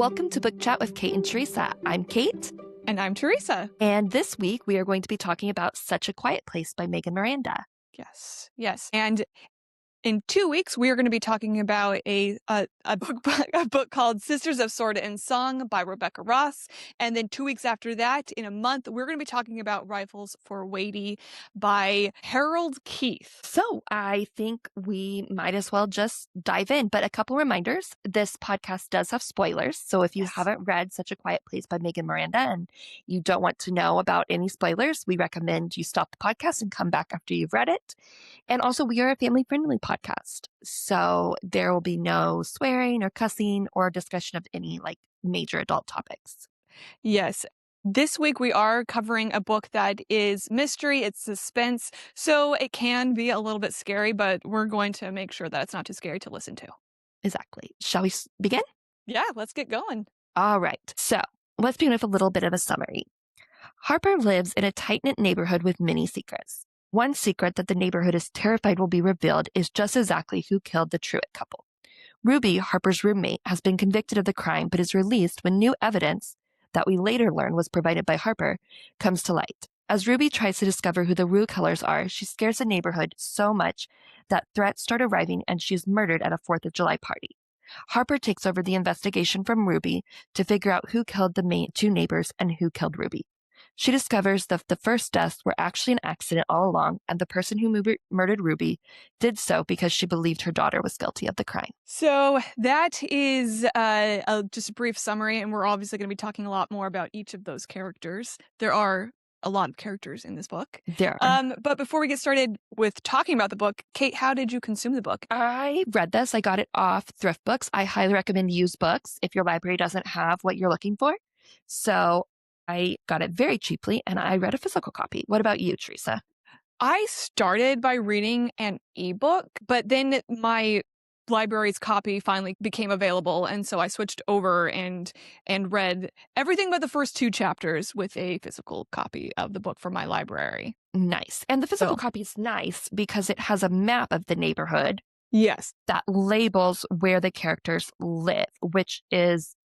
Welcome to Book Chat with Kate and Theresa. I'm Kate. And I'm Theresa. And this week we are going to be talking about Such a Quiet Place by Megan Miranda. Yes. And in 2 weeks, we are going to be talking about a book called Sisters of Sword and Song by Rebecca Ross. And then 2 weeks after that, in a month, we're going to be talking about Rifles for Watie by Harold Keith. So I think we might as well just dive in. But a couple reminders, this podcast does have spoilers. So if you haven't read Such a Quiet Place by Megan Miranda and you don't want to know about any spoilers, we recommend you stop the podcast and come back after you've read it. And also, we are a family-friendly podcast, so there will be no swearing or cussing or discussion of any major adult topics. Yes. This week we are covering a book that is mystery, it's suspense, so it can be a little bit scary, but we're going to make sure that it's not too scary to listen to. Exactly. Shall we begin? Yeah, let's get going. All right. So let's begin with a little bit of a summary. Harper lives in a tight-knit neighborhood with many secrets. One secret that the neighborhood is terrified will be revealed is just exactly who killed the Truitt couple. Ruby, Harper's roommate, has been convicted of the crime but is released when new evidence that we later learn was provided by Harper comes to light. As Ruby tries to discover who the Rue killers are, she scares the neighborhood so much that threats start arriving and she is murdered at a 4th of July party. Harper takes over the investigation from Ruby to figure out who killed the two neighbors and who killed Ruby. She discovers that the first deaths were actually an accident all along, and the person who murdered Ruby did so because she believed her daughter was guilty of the crime. So that is just a brief summary, and we're obviously going to be talking a lot more about each of those characters. There are a lot of characters in this book. There are. But before we get started with talking about the book, Kate, how did you consume the book? I read this. I got it off Thrift Books. I highly recommend used books if your library doesn't have what you're looking for. So I got it very cheaply, and I read a physical copy. What about you, Theresa? I started by reading an ebook, but then my library's copy finally became available, and so I switched over and read everything but the first 2 chapters with a physical copy of the book from my library. Nice. And the physical copy is nice because it has a map of the neighborhood. Yes. That labels where the characters live, which is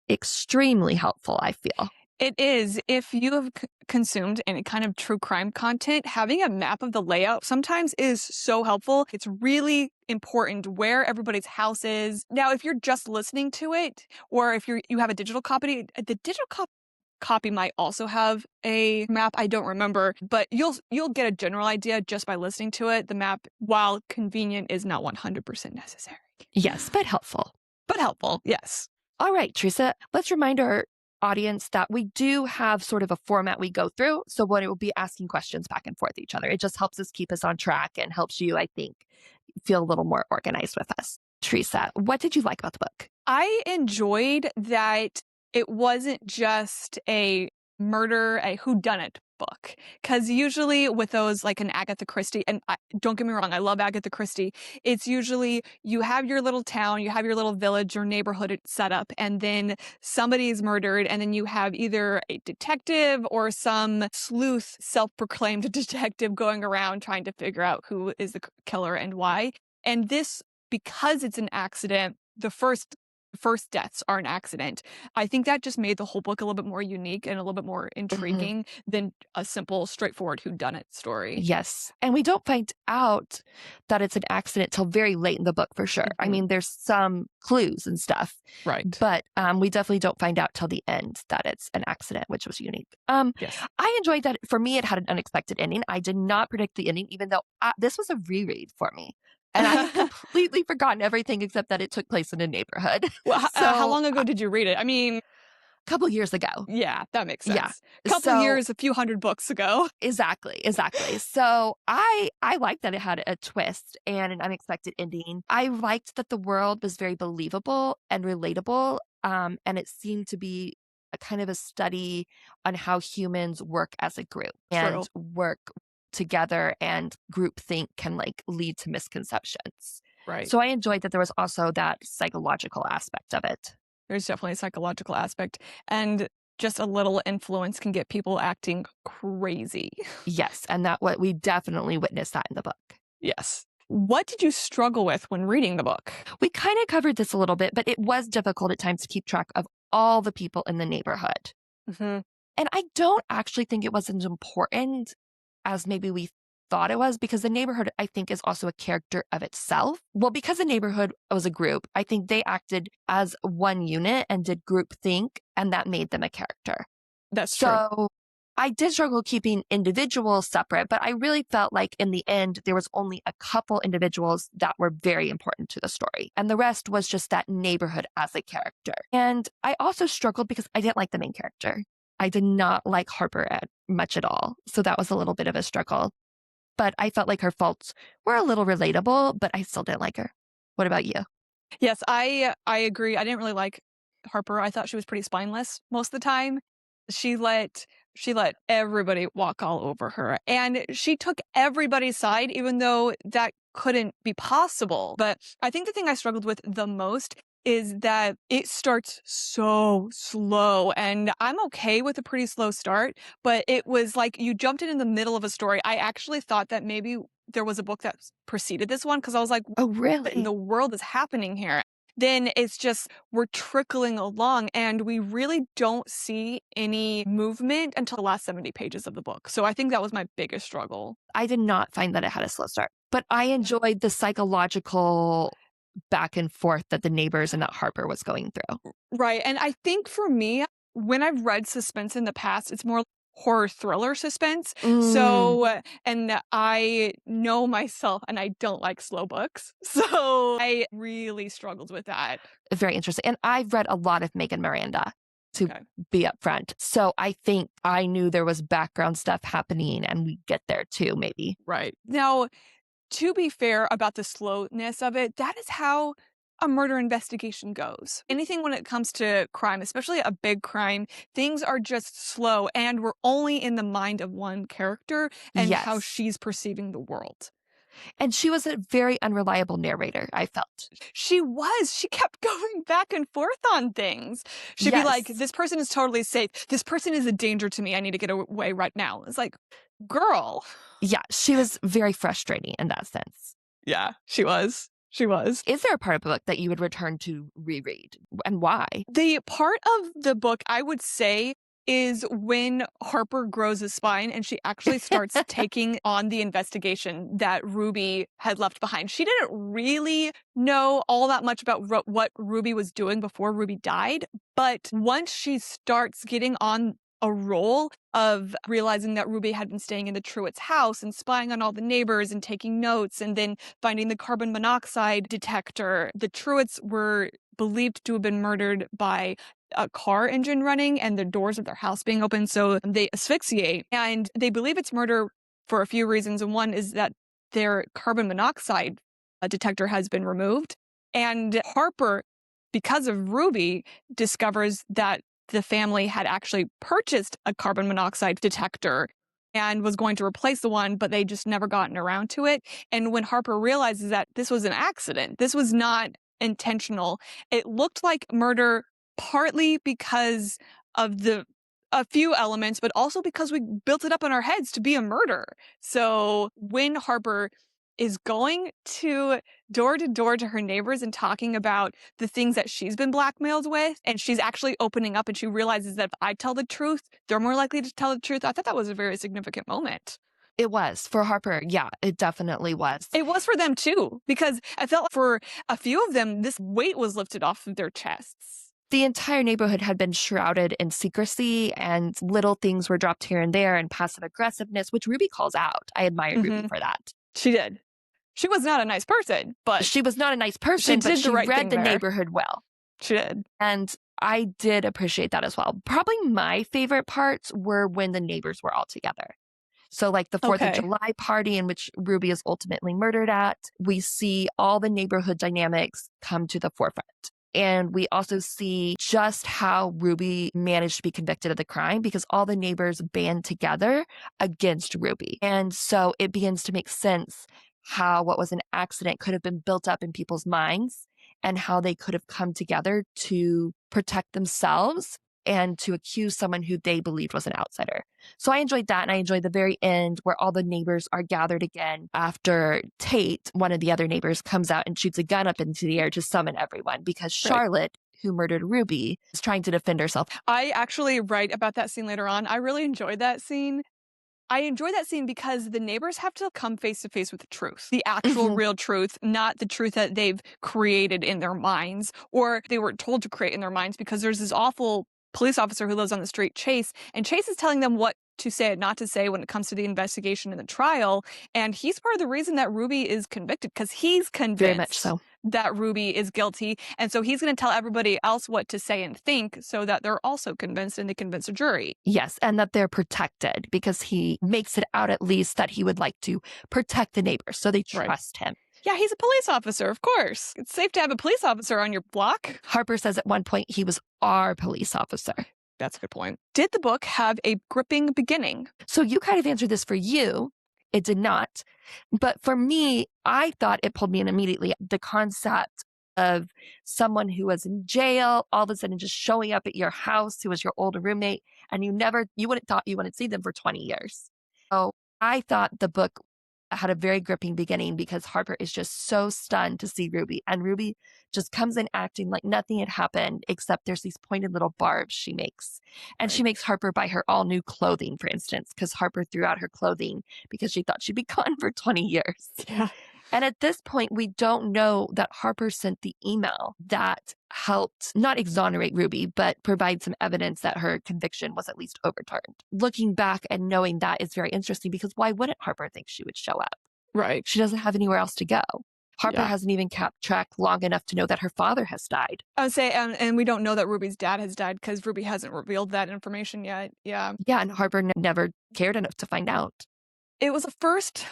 extremely helpful, I feel. It is. If you have consumed any kind of true crime content, having a map of the layout sometimes is so helpful. It's really important where everybody's house is. Now, if you're just listening to it, or if you have a digital copy, the digital copy might also have a map. I don't remember, but you'll get a general idea just by listening to it. The map, while convenient, is not 100% necessary. Yes, but helpful. But helpful, yes. All right, Theresa, let's remind our audience that we do have sort of a format we go through. So what it will be asking questions back and forth each other. It just helps us keep us on track and helps you, I think, feel a little more organized with us. Theresa, what did you like about the book? I enjoyed that it wasn't just a murder, a whodunit book. Because usually with those, like an Agatha Christie, and don't get me wrong, I love Agatha Christie, it's usually you have your little town, you have your little village or neighborhood set up, and then somebody is murdered, and then you have either a detective or some sleuth, self-proclaimed detective going around trying to figure out who is the killer and why. And this, because it's an accident, the first deaths are an accident. I think that just made the whole book a little bit more unique and a little bit more intriguing than a simple, straightforward whodunit story. Yes. And we don't find out that it's an accident till very late in the book, for sure. I mean, there's some clues and stuff. Right. But we definitely don't find out till the end that it's an accident, which was unique. Yes. I enjoyed that. For me, it had an unexpected ending. I did not predict the ending, even though this was a reread for me. And I had completely forgotten everything except that it took place in a neighborhood. Well, how long ago did you read it? I mean, a couple years ago. Yeah, that makes sense. Yeah. A couple years, a few hundred books ago. Exactly. So I liked that it had a twist and an unexpected ending. I liked that the world was very believable and relatable. And it seemed to be a kind of a study on how humans work as a group and work together, and groupthink can lead to misconceptions. Right. So I enjoyed that there was also that psychological aspect of it. There's definitely a psychological aspect, and just a little influence can get people acting crazy. Yes, and we definitely witnessed that in the book. Yes. What did you struggle with when reading the book? We kind of covered this a little bit, but it was difficult at times to keep track of all the people in the neighborhood. Mm-hmm. And I don't actually think it was as important as maybe we thought it was, because the neighborhood, I think, is also a character of itself. Well, because the neighborhood was a group, I think they acted as one unit and did group think, and that made them a character. That's true. So I did struggle keeping individuals separate, but I really felt like in the end, there was only a couple individuals that were very important to the story. And the rest was just that neighborhood as a character. And I also struggled because I didn't like the main character. I did not like Harper much at all. So that was a little bit of a struggle. But I felt like her faults were a little relatable, but I still didn't like her. What about you? Yes, I agree. I didn't really like Harper. I thought she was pretty spineless most of the time. She let everybody walk all over her, and she took everybody's side, even though that couldn't be possible. But I think the thing I struggled with the most is that it starts so slow, and I'm okay with a pretty slow start, but it was like you jumped in the middle of a story. I actually thought that maybe there was a book that preceded this one, because I was like, Oh, what in really? the world is happening here? Then it's just we're trickling along, and we really don't see any movement until the last 70 pages of the book. So I think that was my biggest struggle. I did not find that it had a slow start, but I enjoyed the psychological back and forth that the neighbors and that Harper was going through. Right. And I think for me, when I've read suspense in the past, it's more horror thriller suspense. Mm, So, and I know myself and I don't like slow books. So I really struggled with that. very interesting. And I've read a lot of Megan Miranda, to Okay. be upfront. So I think I knew there was background stuff happening, and we get there too, maybe. Right. Now, to be fair about the slowness of it, that is how a murder investigation goes. Anything when it comes to crime, especially a big crime, things are just slow, and we're only in the mind of one character and how Yes. she's perceiving the world. And she was a very unreliable narrator, I felt. She was. She kept going back and forth on things. She'd be like, Yes. this person is totally safe. This person is a danger to me. I need to get away right now. It's like, girl. Yeah, she was very frustrating in that sense. Yeah, she was. She was. Is there a part of the book that you would return to reread, and why? The part of the book I would say is when Harper grows a spine and she actually starts taking on the investigation that Ruby had left behind. She didn't really know all that much about what Ruby was doing before Ruby died, but once she starts getting on a role of realizing that Ruby had been staying in the Truitt's house and spying on all the neighbors and taking notes and then finding the carbon monoxide detector, the Truitts were believed to have been murdered by a car engine running and the doors of their house being open, so they asphyxiate. And they believe it's murder for a few reasons. And one is that their carbon monoxide detector has been removed. And Harper, because of Ruby, discovers that the family had actually purchased a carbon monoxide detector and was going to replace the one, but they just never gotten around to it. And when Harper realizes that this was an accident, this was not intentional, it looked like murder partly because of a few elements, but also because we built it up in our heads to be a murder. So when Harper is going to door to her neighbors and talking about the things that she's been blackmailed with, and she's actually opening up and she realizes that if I tell the truth, they're more likely to tell the truth. I thought that was a very significant moment. It was for Harper. Yeah, it definitely was. It was for them too, because I felt for a few of them, this weight was lifted off of their chests. The entire neighborhood had been shrouded in secrecy, and little things were dropped here and there, and passive aggressiveness, which Ruby calls out. I admired Ruby for that. She did. She was not a nice person, but She was not a nice person, but she read the neighborhood well. She did. And I did appreciate that as well. Probably my favorite parts were when the neighbors were all together. So like the 4th of July party in which Ruby is ultimately murdered at, we see all the neighborhood dynamics come to the forefront. And we also see just how Ruby managed to be convicted of the crime because all the neighbors band together against Ruby. And so it begins to make sense how what was an accident could have been built up in people's minds and how they could have come together to protect themselves and to accuse someone who they believed was an outsider. So I enjoyed that. And I enjoyed the very end where all the neighbors are gathered again after Tate, one of the other neighbors, comes out and shoots a gun up into the air to summon everyone because Charlotte, who murdered Ruby, is trying to defend herself. I actually write about that scene later on. I really enjoyed that scene. I enjoy that scene because the neighbors have to come face to face with the truth, the actual real truth, not the truth that they've created in their minds or they were told to create in their minds, because there's this awful police officer who lives on the street, Chase, and Chase is telling them what to say and not to say when it comes to the investigation and the trial. And he's part of the reason that Ruby is convicted, because he's Very much convinced so. that Ruby is guilty. And so he's going to tell everybody else what to say and think so that they're also convinced and they convince a jury. Yes, and that they're protected because he makes it out at least that he would like to protect the neighbors, so they trust him. Yeah, he's a police officer, of course. It's safe to have a police officer on your block. Harper says at one point he was our police officer. That's a good point. Did the book have a gripping beginning? So you kind of answered this for you. It did not. But for me, I thought it pulled me in immediately. The concept of someone who was in jail, all of a sudden just showing up at your house, who was your older roommate, and you wouldn't see them for 20 years. So I thought the book had a very gripping beginning because Harper is just so stunned to see Ruby. And Ruby just comes in acting like nothing had happened, except there's these pointed little barbs she makes. And she makes Harper buy her all new clothing, for instance, because Harper threw out her clothing because she thought she'd be gone for 20 years. Yeah. And at this point, we don't know that Harper sent the email that helped not exonerate Ruby, but provide some evidence that her conviction was at least overturned. Looking back and knowing that is very interesting, because why wouldn't Harper think she would show up? Right. She doesn't have anywhere else to go. Harper hasn't even kept track long enough to know that her father has died. I would say, and we don't know that Ruby's dad has died because Ruby hasn't revealed that information yet. Yeah. Yeah, and Harper never cared enough to find out. It was the first,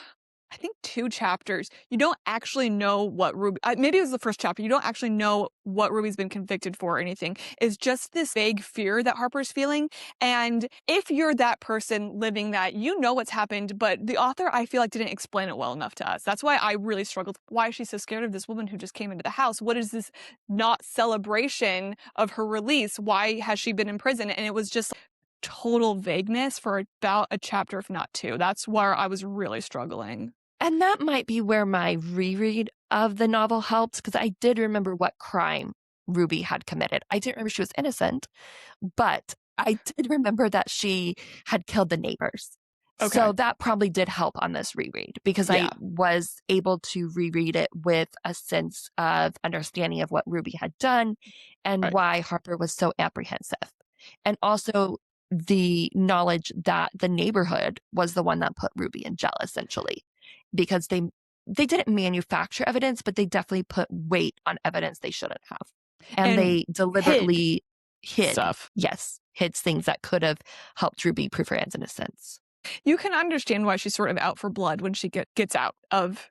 I think, 2 chapters. You don't actually know what Ruby, maybe it was the first chapter. You don't actually know what Ruby's been convicted for or anything. It's just this vague fear that Harper's feeling. And if you're that person living that, you know what's happened, but the author, I feel like, didn't explain it well enough to us. That's why I really struggled. Why is she so scared of this woman who just came into the house? What is this not celebration of her release? Why has she been in prison? And it was just total vagueness for about a chapter, if not 2. That's where I was really struggling. And that might be where my reread of the novel helped, because I did remember what crime Ruby had committed. I didn't remember she was innocent, but I did remember that she had killed the neighbors. Okay. So that probably did help on this reread, because I was able to reread it with a sense of understanding of what Ruby had done and why Harper was so apprehensive. And also the knowledge that the neighborhood was the one that put Ruby in jail, essentially, because they didn't manufacture evidence, but they definitely put weight on evidence they shouldn't have. And they deliberately hid stuff. Yes, hid things that could have helped Ruby prove her innocence. You can understand why she's sort of out for blood when she gets out of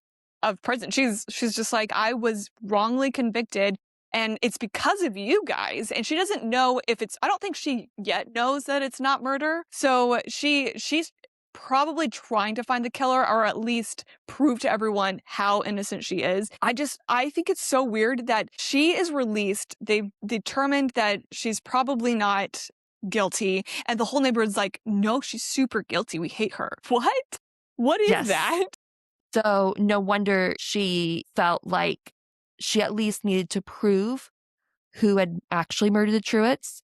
prison. She's just like, I was wrongly convicted, and it's because of you guys. And she doesn't know if it's, I don't think she yet knows that it's not murder. So she's probably trying to find the killer, or at least prove to everyone how innocent she is. I think it's so weird that she is released. They've determined that she's probably not guilty, and the whole neighborhood's like, no, she's super guilty. We hate her. What is that? So no wonder she felt like she at least needed to prove who had actually murdered the Truitts,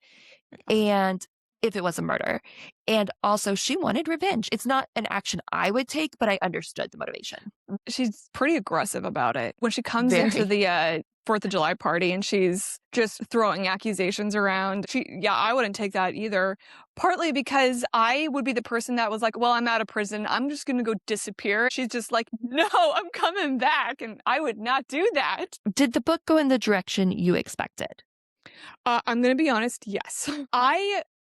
and if it was a murder. And also she wanted revenge. It's not an action I would take, but I understood the motivation. She's pretty aggressive about it. When she comes into the 4th of July party and she's just throwing accusations around, I wouldn't take that either. Partly because I would be the person that was like, well, I'm out of prison, I'm just going to go disappear. She's just like, no, I'm coming back. And I would not do that. Did the book go in the direction you expected? I'm going to be honest, yes.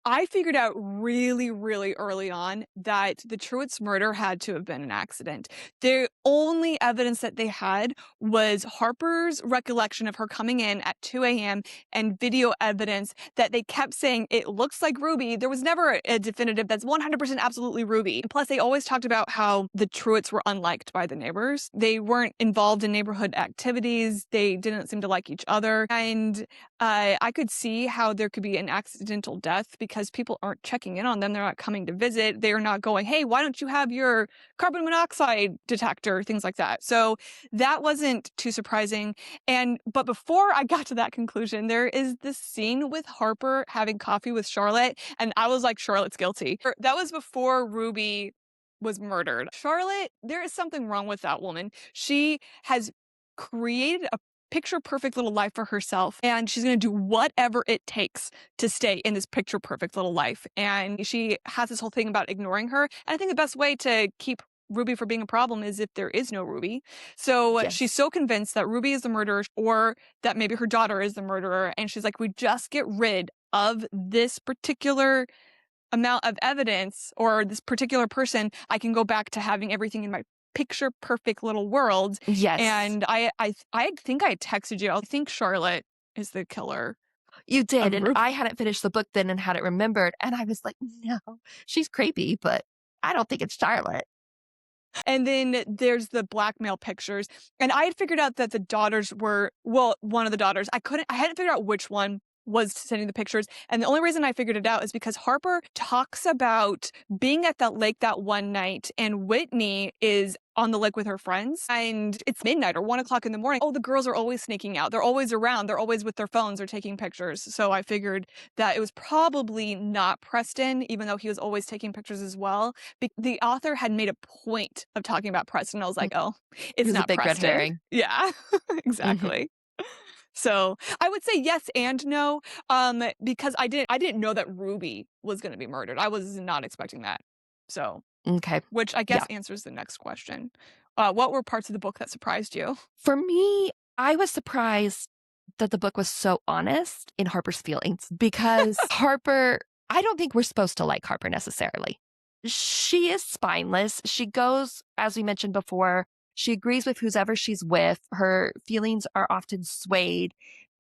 I figured out really, really early on that the Truitts murder had to have been an accident. The only evidence that they had was Harper's recollection of her coming in at 2 a.m. and video evidence that they kept saying, it looks like Ruby. There was never a definitive that's 100% absolutely Ruby. Plus, they always talked about how the Truitts were unliked by the neighbors. They weren't involved in neighborhood activities. They didn't seem to like each other. And I could see how there could be an accidental death because people aren't checking in on them. They're not coming to visit. They're not going, hey, why don't you have your carbon monoxide detector? Things like that. So that wasn't too surprising. But before I got to that conclusion, there is this scene with Harper having coffee with Charlotte. And I was like, Charlotte's guilty. That was before Ruby was murdered. Charlotte, there is something wrong with that woman. She has created a picture perfect little life for herself, and she's going to do whatever it takes to stay in this picture perfect little life. And she has this whole thing about ignoring her. And I think the best way to keep Ruby from being a problem is if there is no Ruby. So Yes. she's so convinced that Ruby is the murderer or that maybe her daughter is the murderer. And she's like, we just get rid of this particular amount of evidence or this particular person, I can go back to having everything in my picture perfect little world. Yes. And I think I texted you. I think Charlotte is the killer. You did. And Ruby. I hadn't finished the book then and had it remembered. And I was like, no, she's creepy, but I don't think it's Charlotte. And then there's the blackmail pictures. And I had figured out that the daughters were, well, one of the daughters. I hadn't figured out which one was sending the pictures. And the only reason I figured it out is because Harper talks about being at that lake that one night, and Whitney is on the lake with her friends, and it's midnight or 1 o'clock in the morning. Oh, the girls are always sneaking out. They're always around. They're always with their phones or taking pictures. So I figured that it was probably not Preston, even though he was always taking pictures as well. The author had made a point of talking about Preston. I was like, oh, it's It was not a big Preston. red herring. Yeah, exactly. So I would say yes and no, because I didn't know that Ruby was going to be murdered. I was not expecting that. So, Okay. which I guess answers the next question. What were parts of the book that surprised you? For me, I was surprised that the book was so honest in Harper's feelings because Harper, I don't think we're supposed to like Harper necessarily. She is spineless. She goes, as we mentioned before, she agrees with whoever she's with. Her feelings are often swayed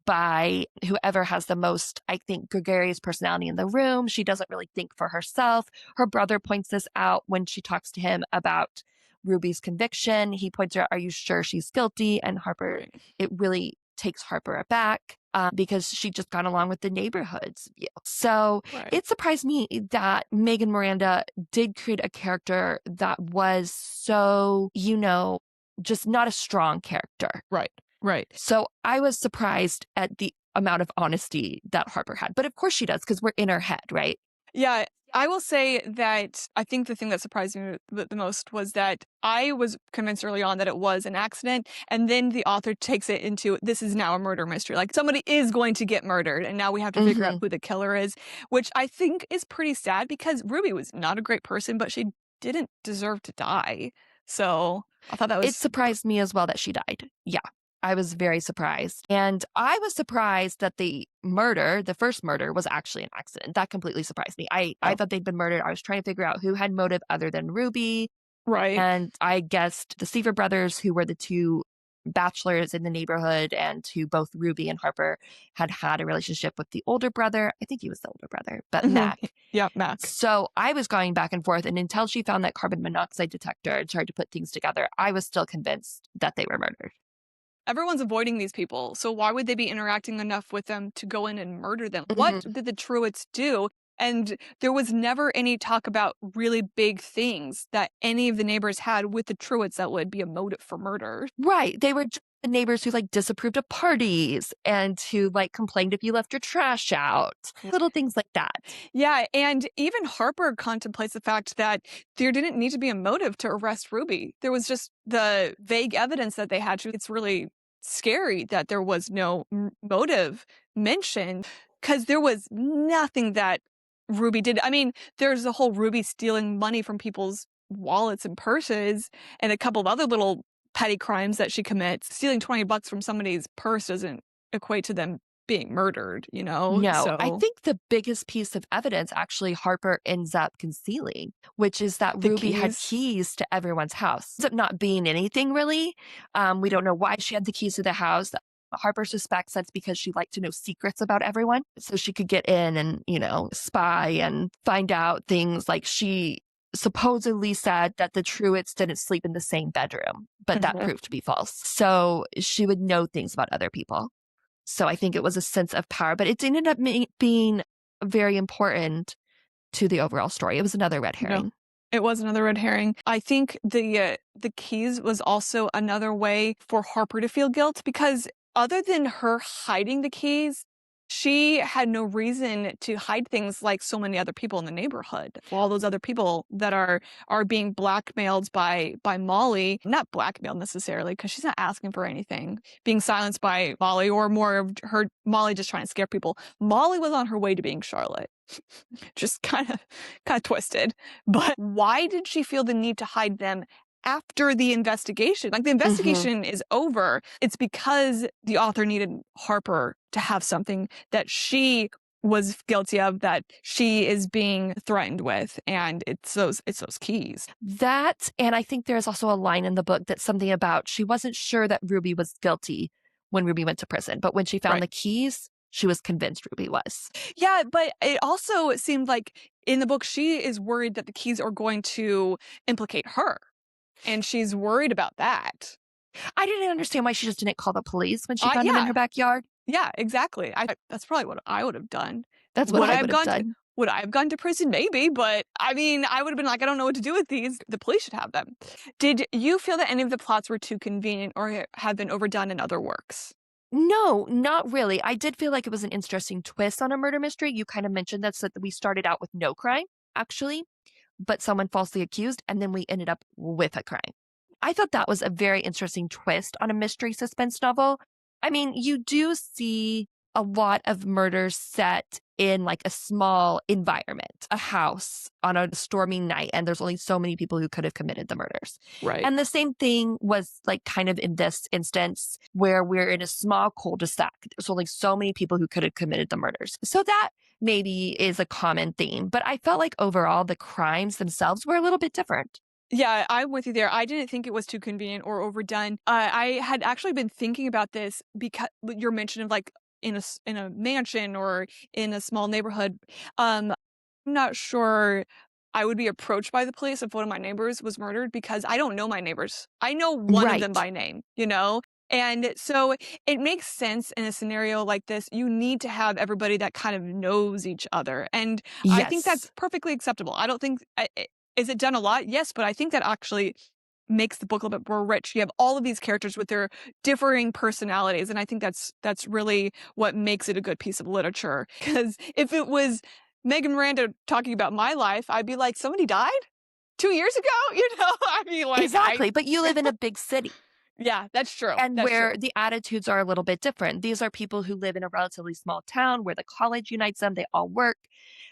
by whoever has the most, I think, gregarious personality in the room. She doesn't really think for herself. Her brother points this out when she talks to him about Ruby's conviction. He points out, are you sure she's guilty? And Harper, it really takes Harper aback because she just got along with the neighborhood's view. So it surprised me that Megan Miranda did create a character that was so, just not a strong character. Right. So I was surprised at the amount of honesty that Harper had. But of course she does, because we're in her head, right? Yeah. I will say that I think the thing that surprised me the most was that I was convinced early on that it was an accident. And then the author takes it into, this is now a murder mystery. Like somebody is going to get murdered. And now we have to figure out who the killer is, which I think is pretty sad because Ruby was not a great person, but she didn't deserve to die. So I thought that was... It surprised me as well that she died. Yeah. I was very surprised. And I was surprised that the first murder, was actually an accident. That completely surprised me. I thought they'd been murdered. I was trying to figure out who had motive other than Ruby. Right. And I guessed the Seaver brothers, who were the two bachelors in the neighborhood and who both Ruby and Harper had a relationship with the older brother. I think he was the older brother, but Mac. Yeah, Mac. So I was going back and forth. And until she found that carbon monoxide detector and started to put things together, I was still convinced that they were murdered. Everyone's avoiding these people, so why would they be interacting enough with them to go in and murder them? What did the Truitts do? And there was never any talk about really big things that any of the neighbors had with the Truitts that would be a motive for murder. Right. They were just the neighbors who disapproved of parties and who complained if you left your trash out. Little things like that. Yeah, and even Harper contemplates the fact that there didn't need to be a motive to arrest Ruby. There was just the vague evidence that they had to. It's really scary that there was no motive mentioned because there was nothing that Ruby did. I mean, there's the whole Ruby stealing money from people's wallets and purses and a couple of other little petty crimes that she commits. Stealing $20 from somebody's purse doesn't equate to them being murdered, No, So I think the biggest piece of evidence actually Harper ends up concealing, which is that Ruby had keys to everyone's house. Ends up not being anything really. We don't know why she had the keys to the house. Harper suspects that's because she liked to know secrets about everyone. So she could get in and, spy and find out things. Like she supposedly said that the Truitts didn't sleep in the same bedroom, but that proved to be false. So she would know things about other people. So I think it was a sense of power, but it ended up being very important to the overall story. It was another red No, herring. it was another red herring. I think the keys was also another way for Harper to feel guilt because other than her hiding the keys, she had no reason to hide things like so many other people in the neighborhood. All those other people that are being blackmailed by Molly, not blackmailed necessarily because she's not asking for anything, being silenced by Molly or more of her Molly just trying to scare people. Molly was on her way to being Charlotte. Just kind of twisted. But why did she feel the need to hide them after the investigation? Like the Hmm. investigation is over. It's because the author needed Harper to have something that she was guilty of, that she is being threatened with, and it's those keys. That, and I think there's also a line in the book that's something about she wasn't sure that Ruby was guilty when Ruby went to prison, but when she found Right. the keys, she was convinced Ruby was. Yeah, but it also seemed like in the book she is worried that the keys are going to implicate her, and she's worried about that. I didn't understand why she just didn't call the police when she found them in Yeah. her backyard. Yeah, exactly. That's probably what I would have done. That's what I would have done. Would I have gone to prison? Maybe, but I mean, I would have been like, I don't know what to do with these. The police should have them. Did you feel that any of the plots were too convenient or have been overdone in other works? No, not really. I did feel like it was an interesting twist on a murder mystery. You kind of mentioned that, so that we started out with no crime, actually, but someone falsely accused, and then we ended up with a crime. I thought that was a very interesting twist on a mystery suspense novel. I mean, you do see a lot of murders set in like a small environment, a house on a stormy night, and there's only so many people who could have committed the murders. Right. And the same thing was like kind of in this instance where we're in a small cul-de-sac. There's only so many people who could have committed the murders. So that maybe is a common theme, but I felt like overall the crimes themselves were a little bit different. Yeah, I'm with you there. I didn't think it was too convenient or overdone. I had actually been thinking about this because your mention of like in a mansion or in a small neighborhood. I'm not sure I would be approached by the police if one of my neighbors was murdered because I don't know my neighbors. I know one of them Right. by name, you know? And so it makes sense in a scenario like this. You need to have everybody that kind of knows each other. And I think that's Yes. perfectly acceptable. I don't think, is it done a lot? Yes, but I think that actually makes the book a little bit more rich. You have all of these characters with their differing personalities, and I think that's really what makes it a good piece of literature. Because if it was Megan Miranda talking about my life, I'd be like, somebody died 2 years ago. I'd be like, Exactly. But you live in a big city yeah, that's true. and That's where true. the attitudes are a little bit different. These are people who live in a relatively small town where the college unites them. They all work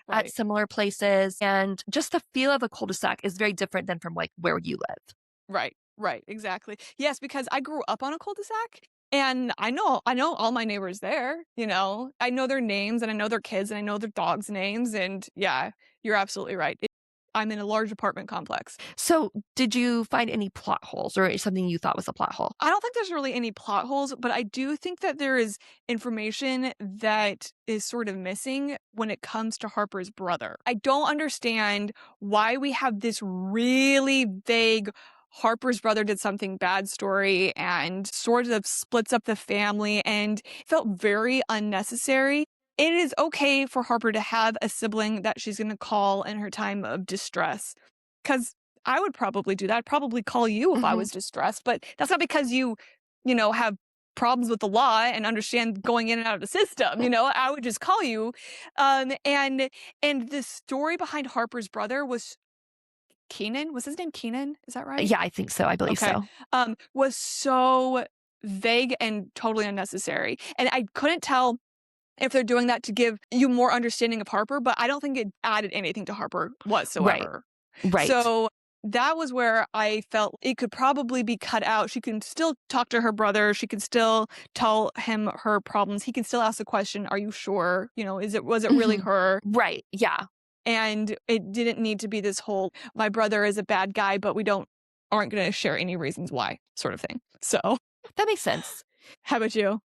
at Right. similar places. And just the feel of a cul-de-sac is very different than from like where you live. Right, right, exactly. Yes, because I grew up on a cul-de-sac and I know all my neighbors there, you know. I know their names and I know their kids and I know their dogs' names and yeah, you're absolutely right. I'm in a large apartment complex. So, did you find any plot holes or something you thought was a plot hole? I don't think there's really any plot holes, but I do think that there is information that is sort of missing when it comes to Harper's brother. I don't understand why we have this really vague Harper's brother did something bad story and sort of splits up the family and felt very unnecessary. It is okay for Harper to have a sibling that she's going to call in her time of distress. Because I would probably do that. I'd probably call you if I Hmm. was distressed, but that's not because you have problems with the law and understand going in and out of the system. I would just call you. And the story behind Harper's brother was Keenan. Was his name Keenan? Is that right? Yeah, I think so. I believe Okay. so. Was so vague and totally unnecessary. And I couldn't tell if they're doing that to give you more understanding of Harper, but I don't think it added anything to Harper Right. whatsoever. Right. So that was where I felt it could probably be cut out. She can still talk to her brother. She can still tell him her problems. He can still ask the question, "Are you sure? Was it really Hmm. her?" Right. Yeah. And it didn't need to be this whole "my brother is a bad guy, but we aren't going to share any reasons why" sort of thing. So, That makes sense. how about you?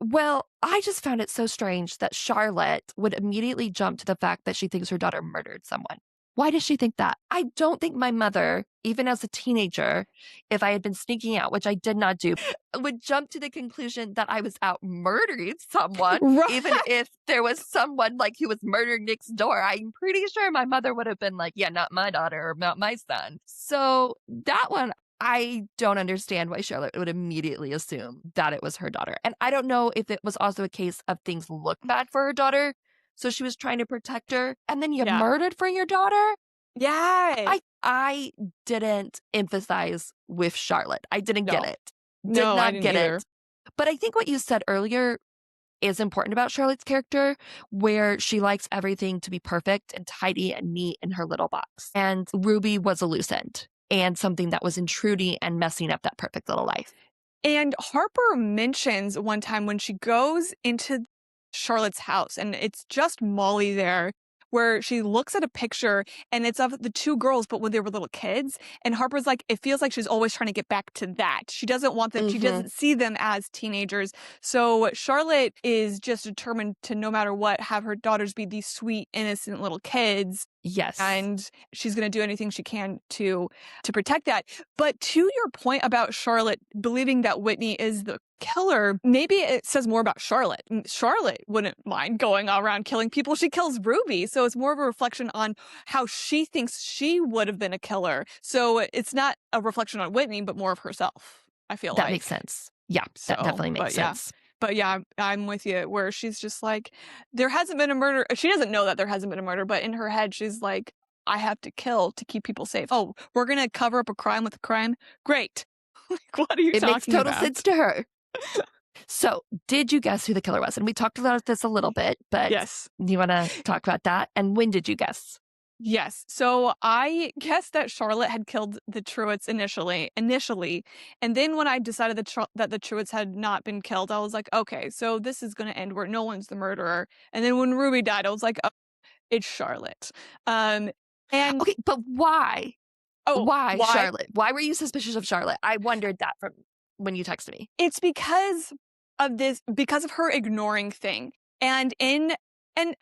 Well, I just found it so strange that Charlotte would immediately jump to the fact that she thinks her daughter murdered someone. Why does she think that? I don't think my mother, even as a teenager, if I had been sneaking out, which I did not do, would jump to the conclusion that I was out murdering someone, even Right. if there was someone like who was murdered next door. I'm pretty sure my mother would have been like, yeah, not my daughter or not my son. So that one, I don't understand why Charlotte would immediately assume that it was her daughter. And I don't know if it was also a case of things look bad for her daughter. So she was trying to protect her, and then you Yeah. murdered for your daughter? Yeah. I didn't emphasize with Charlotte. I didn't get No. it. Did No, I not didn't get either. it. But I think what you said earlier is important about Charlotte's character, where she likes everything to be perfect and tidy and neat in her little box. And Ruby was a loose end and something that was intruding and messing up that perfect little life. And Harper mentions one time when she goes into Charlotte's house, and it's just Molly there, where she looks at a picture and it's of the two girls, but when they were little kids. And Harper's like, it feels like she's always trying to get back to that. She doesn't want them, she doesn't see them as teenagers. So Charlotte is just determined to, no matter what, have her daughters be these sweet, innocent little kids. Yes. And she's going to do anything she can to protect that. But to your point about Charlotte believing that Whitney is the killer, maybe it says more about Charlotte. Charlotte wouldn't mind going around killing people. She kills Ruby. So it's more of a reflection on how she thinks she would have been a killer. So it's not a reflection on Whitney, but more of herself, I feel like. That makes sense. Yeah, that definitely makes sense. But yeah, I'm with you, where she's just like, there hasn't been a murder. She doesn't know that there hasn't been a murder, but in her head, she's like, I have to kill to keep people safe. Oh, we're going to cover up a crime with a crime? Great. Like, what are you talking about? It makes total sense to her. So, did you guess who the killer was? And we talked about this a little bit, but yes. Do you want to talk about that? And when did you guess? Yes. So I guessed that Charlotte had killed the Truitts initially. And then when I decided that the Truitts had not been killed, I was like, okay, so this is going to end where no one's the murderer. And then when Ruby died, I was like, oh, it's Charlotte. And okay, but why? Oh, why Charlotte? Why were you suspicious of Charlotte? I wondered that from when you texted me. It's because of her ignoring thing. And in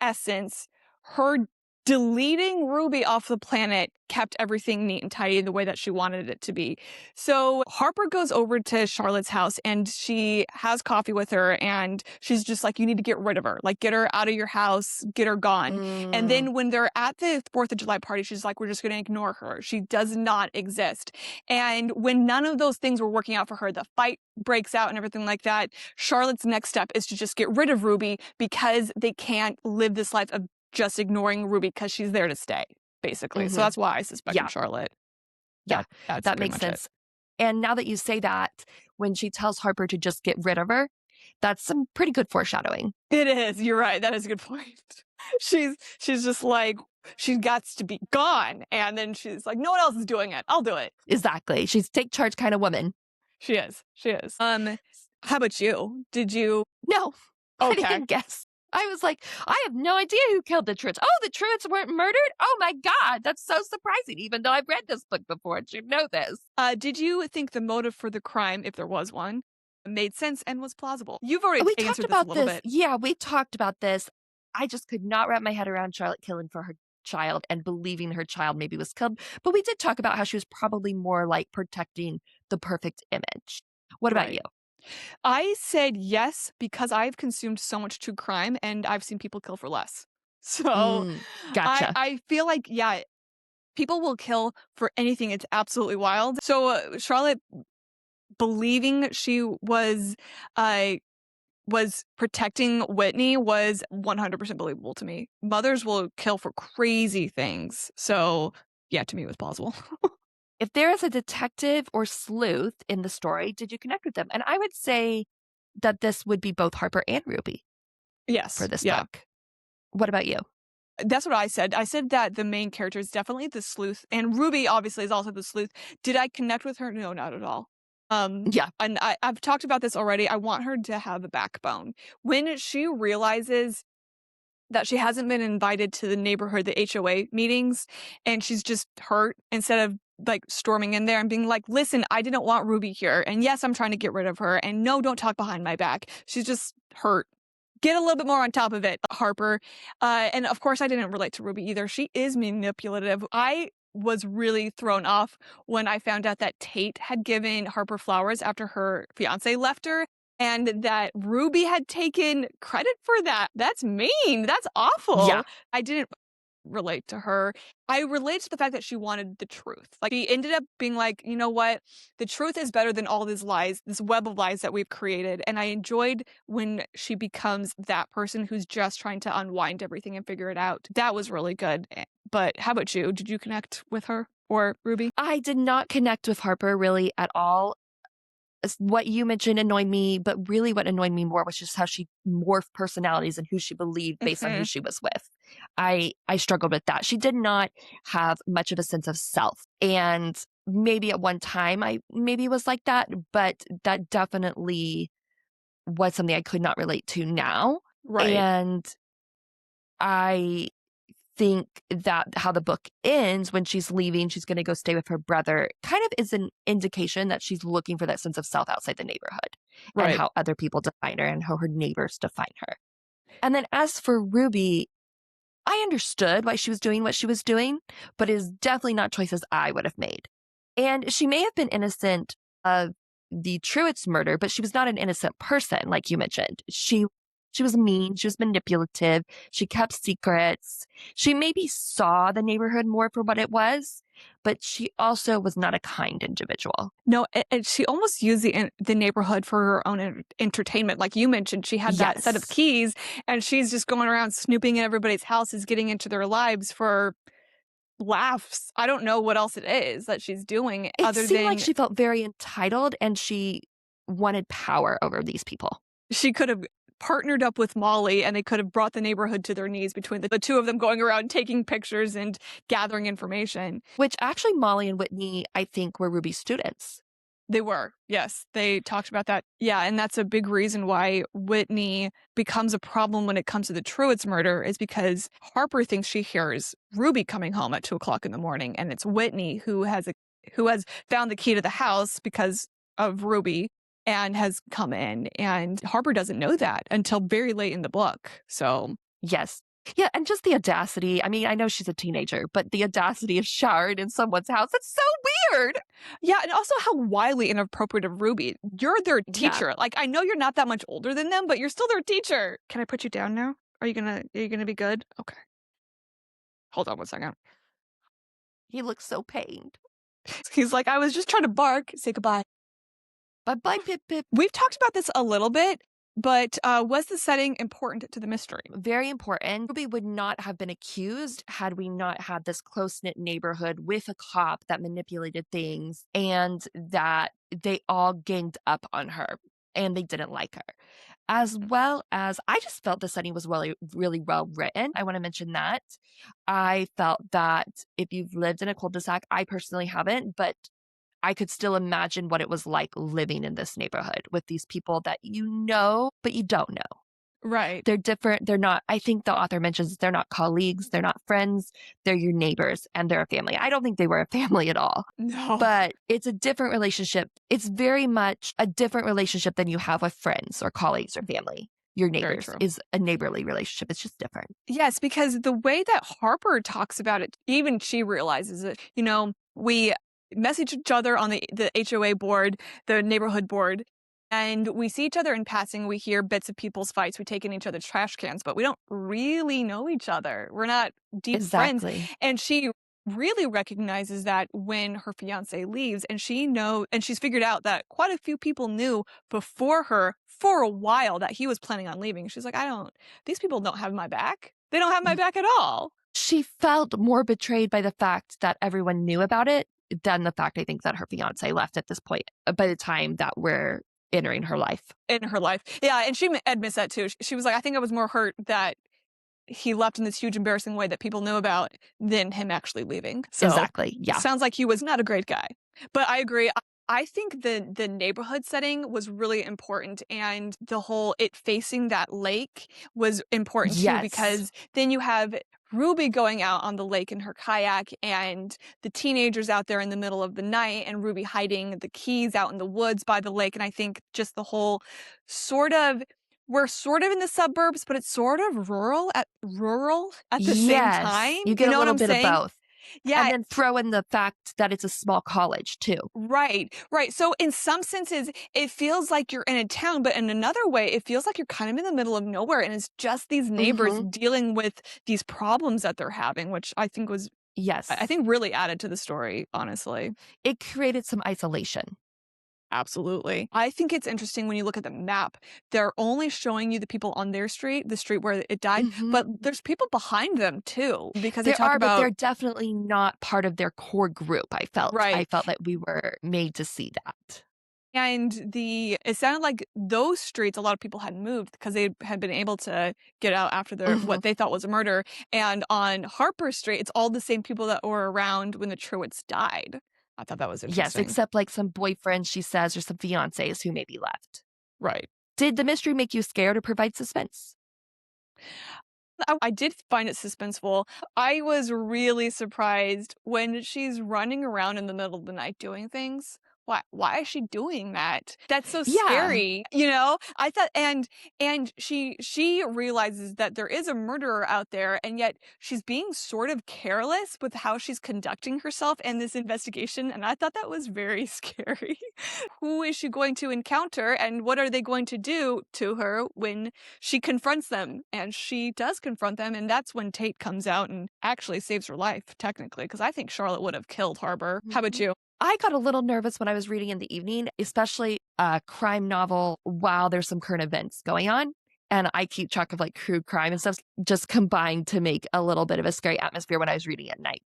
essence, her deleting Ruby off the planet kept everything neat and tidy the way that she wanted it to be. So Harper goes over to Charlotte's house and she has coffee with her and she's just like, you need to get rid of her. Like, get her out of your house, get her gone. And then when they're at the 4th of July party, she's like, we're just going to ignore her. She does not exist. And when none of those things were working out for her, the fight breaks out and everything like that, Charlotte's next step is to just get rid of Ruby because they can't live this life of just ignoring Ruby because she's there to stay, basically. So that's why I suspected Charlotte. Yeah, that makes sense. And now that you say that, when she tells Harper to just get rid of her, that's some pretty good foreshadowing. It is. You're right. That is a good point. She's just like, she got to be gone. And then she's like, no one else is doing it. I'll do it. Exactly. She's take charge kind of woman. She is. How about you? Did you? No. Okay. I didn't guess. I was like, I have no idea who killed the Truitts. Oh, the Truitts weren't murdered? Oh my God, that's so surprising, even though I've read this book before. I should know this. Did you think the motive for the crime, if there was one, made sense and was plausible? You've already answered this a little bit. Yeah, we talked about this. I just could not wrap my head around Charlotte killing for her child and believing her child maybe was killed. But we did talk about how she was probably more like protecting the perfect image. What about you? I said yes because I've consumed so much true crime and I've seen people kill for less. So gotcha. I feel like, yeah, people will kill for anything. It's absolutely wild. So Charlotte believing she was protecting Whitney was 100% believable to me. Mothers will kill for crazy things. So yeah, to me it was plausible. If there is a detective or sleuth in the story, did you connect with them? And I would say that this would be both Harper and Ruby. Yes. For this book. What about you? That's what I said. I said that the main character is definitely the sleuth, and Ruby obviously is also the sleuth. Did I connect with her? No, not at all. Yeah. And I've talked about this already. I want her to have a backbone. When she realizes that she hasn't been invited to the neighborhood, the HOA meetings, and she's just hurt, instead of like storming in there and being like, listen, I didn't want Ruby here. And yes, I'm trying to get rid of her. And no, don't talk behind my back. She's just hurt get a little bit more on top of it, Harper. And of course, I didn't relate to Ruby either. She is manipulative. I was really thrown off when I found out that Tate had given Harper flowers after her fiance left her, and that Ruby had taken credit for that. That's mean. That's Yeah. awful. I didn't relate to her. I relate to the fact that she wanted the truth. Like, she ended up being like, you know what? The truth is better than all these lies, this web of lies that we've created. And I enjoyed when she becomes that person who's just trying to unwind everything and figure it out. That was really good. But how about you? Did you connect with her or Ruby? I did not connect with Harper really at all. What you mentioned annoyed me, but really what annoyed me more was just how she morphed personalities and who she believed based on who Mhm. she was with. I struggled with that. She did not have much of a sense of self. And maybe at one time I maybe was like that, but that definitely was something I could not relate to now. Right. And I think that how the book ends when she's leaving, she's going to go stay with her brother, kind of is an indication that she's looking for that sense of self outside the neighborhood and Right. how other people define her and how her neighbors define her. And then as for Ruby, I understood why she was doing what she was doing, but it is definitely not choices I would have made. And she may have been innocent of the Truitt's murder, but she was not an innocent person, like you mentioned. She was mean, she was manipulative, she kept secrets. She maybe saw the neighborhood more for what it was, but she also was not a kind individual. No, and she almost used the neighborhood for her own entertainment. Like you mentioned, she had that set of Yes. keys, and she's just going around snooping in everybody's houses, getting into their lives for laughs. I don't know what else it is that she's doing It other seemed like than she felt very entitled and she wanted power over these people. she could have partnered up with Molly and they could have brought the neighborhood to their knees between the two of them going around taking pictures and gathering information. Which actually Molly and Whitney, I think, were Ruby's students. They were. Yes. They talked about that. Yeah. And that's a big reason why Whitney becomes a problem when it comes to the Truitt's murder, is because Harper thinks she hears Ruby coming home at 2 o'clock in the morning. And it's Whitney who has found the key to the house because of Ruby and has come in. And Harper doesn't know that until very late in the book. So Yes. Yeah, and just the audacity. I mean, I know she's a teenager, but the audacity of showering in someone's house, it's so weird. yeah, and also how wildly inappropriate of Ruby. You're their Yeah. teacher. Like, I know you're not that much older than them, but you're still their teacher. Can I put you down now? Are you gonna be good? Okay. Hold on one second. He looks so pained. He's like, I was just trying to bark. Say goodbye. Bye-bye, Pip Pip. We've talked about this a little bit, but was the setting important to the mystery? Very important. Ruby would not have been accused had we not had this close-knit neighborhood with a cop that manipulated things and that they all ganged up on her and they didn't like her. As well as I just felt the setting was really, really well written. I want to mention that. I felt that if you've lived in a cul-de-sac, I personally haven't, but I could still imagine what it was like living in this neighborhood with these people that you know, but you don't know. Right. They're different. They're not, I think the author mentions they're not colleagues, they're not friends, they're your neighbors and they're a family. I don't think they were a family at all, No. but it's a different relationship. It's very much a different relationship than you have with friends or colleagues or family. Your Very neighbors true. is a neighborly relationship. It's just different. Yes, because the way that Harper talks about it, even she realizes it. We message each other on the HOA board, the neighborhood board, and we see each other in passing. We hear bits of people's fights. We take in each other's trash cans, but we don't really know each other. We're not deep friends. Exactly. And she really recognizes that when her fiance leaves, and she's figured out that quite a few people knew before her for a while that he was planning on leaving. She's like, these people don't have my back. They don't have my back at all. She felt more betrayed by the fact that everyone knew about it than the fact I think that her fiance left at this point by the time that we're entering her life. In her life. Yeah, and she admits that too. She was like, I think I was more hurt that he left in this huge embarrassing way that people knew about than him actually leaving. So Exactly. Yeah. sounds like he was not a great guy. But I agree. I think the neighborhood setting was really important, and the whole it facing that lake was important too, Yes. because then you have Ruby going out on the lake in her kayak and the teenagers out there in the middle of the night and Ruby hiding the keys out in the woods by the lake. And I think just the whole sort of we're sort of in the suburbs, but it's sort of rural at the same Yes, time. you You get a know what little I'm bit of saying? both. And Yeah, then throw in the fact that it's a small college too. right, right. So in some senses, it feels like you're in a town, but in another way, it feels like you're kind of in the middle of nowhere, and it's just these neighbors Mhm. dealing with these problems that they're having, which I Yes. think really added to the story, honestly. It created some isolation. Absolutely. I think it's interesting when you look at the map, they're only showing you the people on their street, the street where it died, Mhm. but there's people behind them too, because they There talk are, but about, they're definitely not part of their core group, I felt. I right. felt that we were made to see that. And it sounded like those streets, a lot of people had moved because they had been able to get out after Mhm. what they thought was a murder. And on Harper Street, it's all the same people that were around when the Truitts died. I thought that was Yes, interesting. except like some boyfriends, she says, or some fiancés who maybe left. Right. Did the mystery make you scared or provide suspense? I did find it suspenseful. I was really surprised when she's running around in the middle of the night doing things. Why is she doing that? That's so Yeah. scary, you know? I thought and she realizes that there is a murderer out there, and yet she's being sort of careless with how she's conducting herself in this investigation, and I thought that was very scary. Who is she going to encounter, and what are they going to do to her when she confronts them? And she does confront them, and that's when Tate comes out and actually saves her life, technically, because I think Charlotte would have killed Harbor. How about Mhm. you? I got a little nervous when I was reading in the evening, especially a crime novel while there's some current events going on. And I keep track of like true crime and stuff just combined to make a little bit of a scary atmosphere when I was reading at night.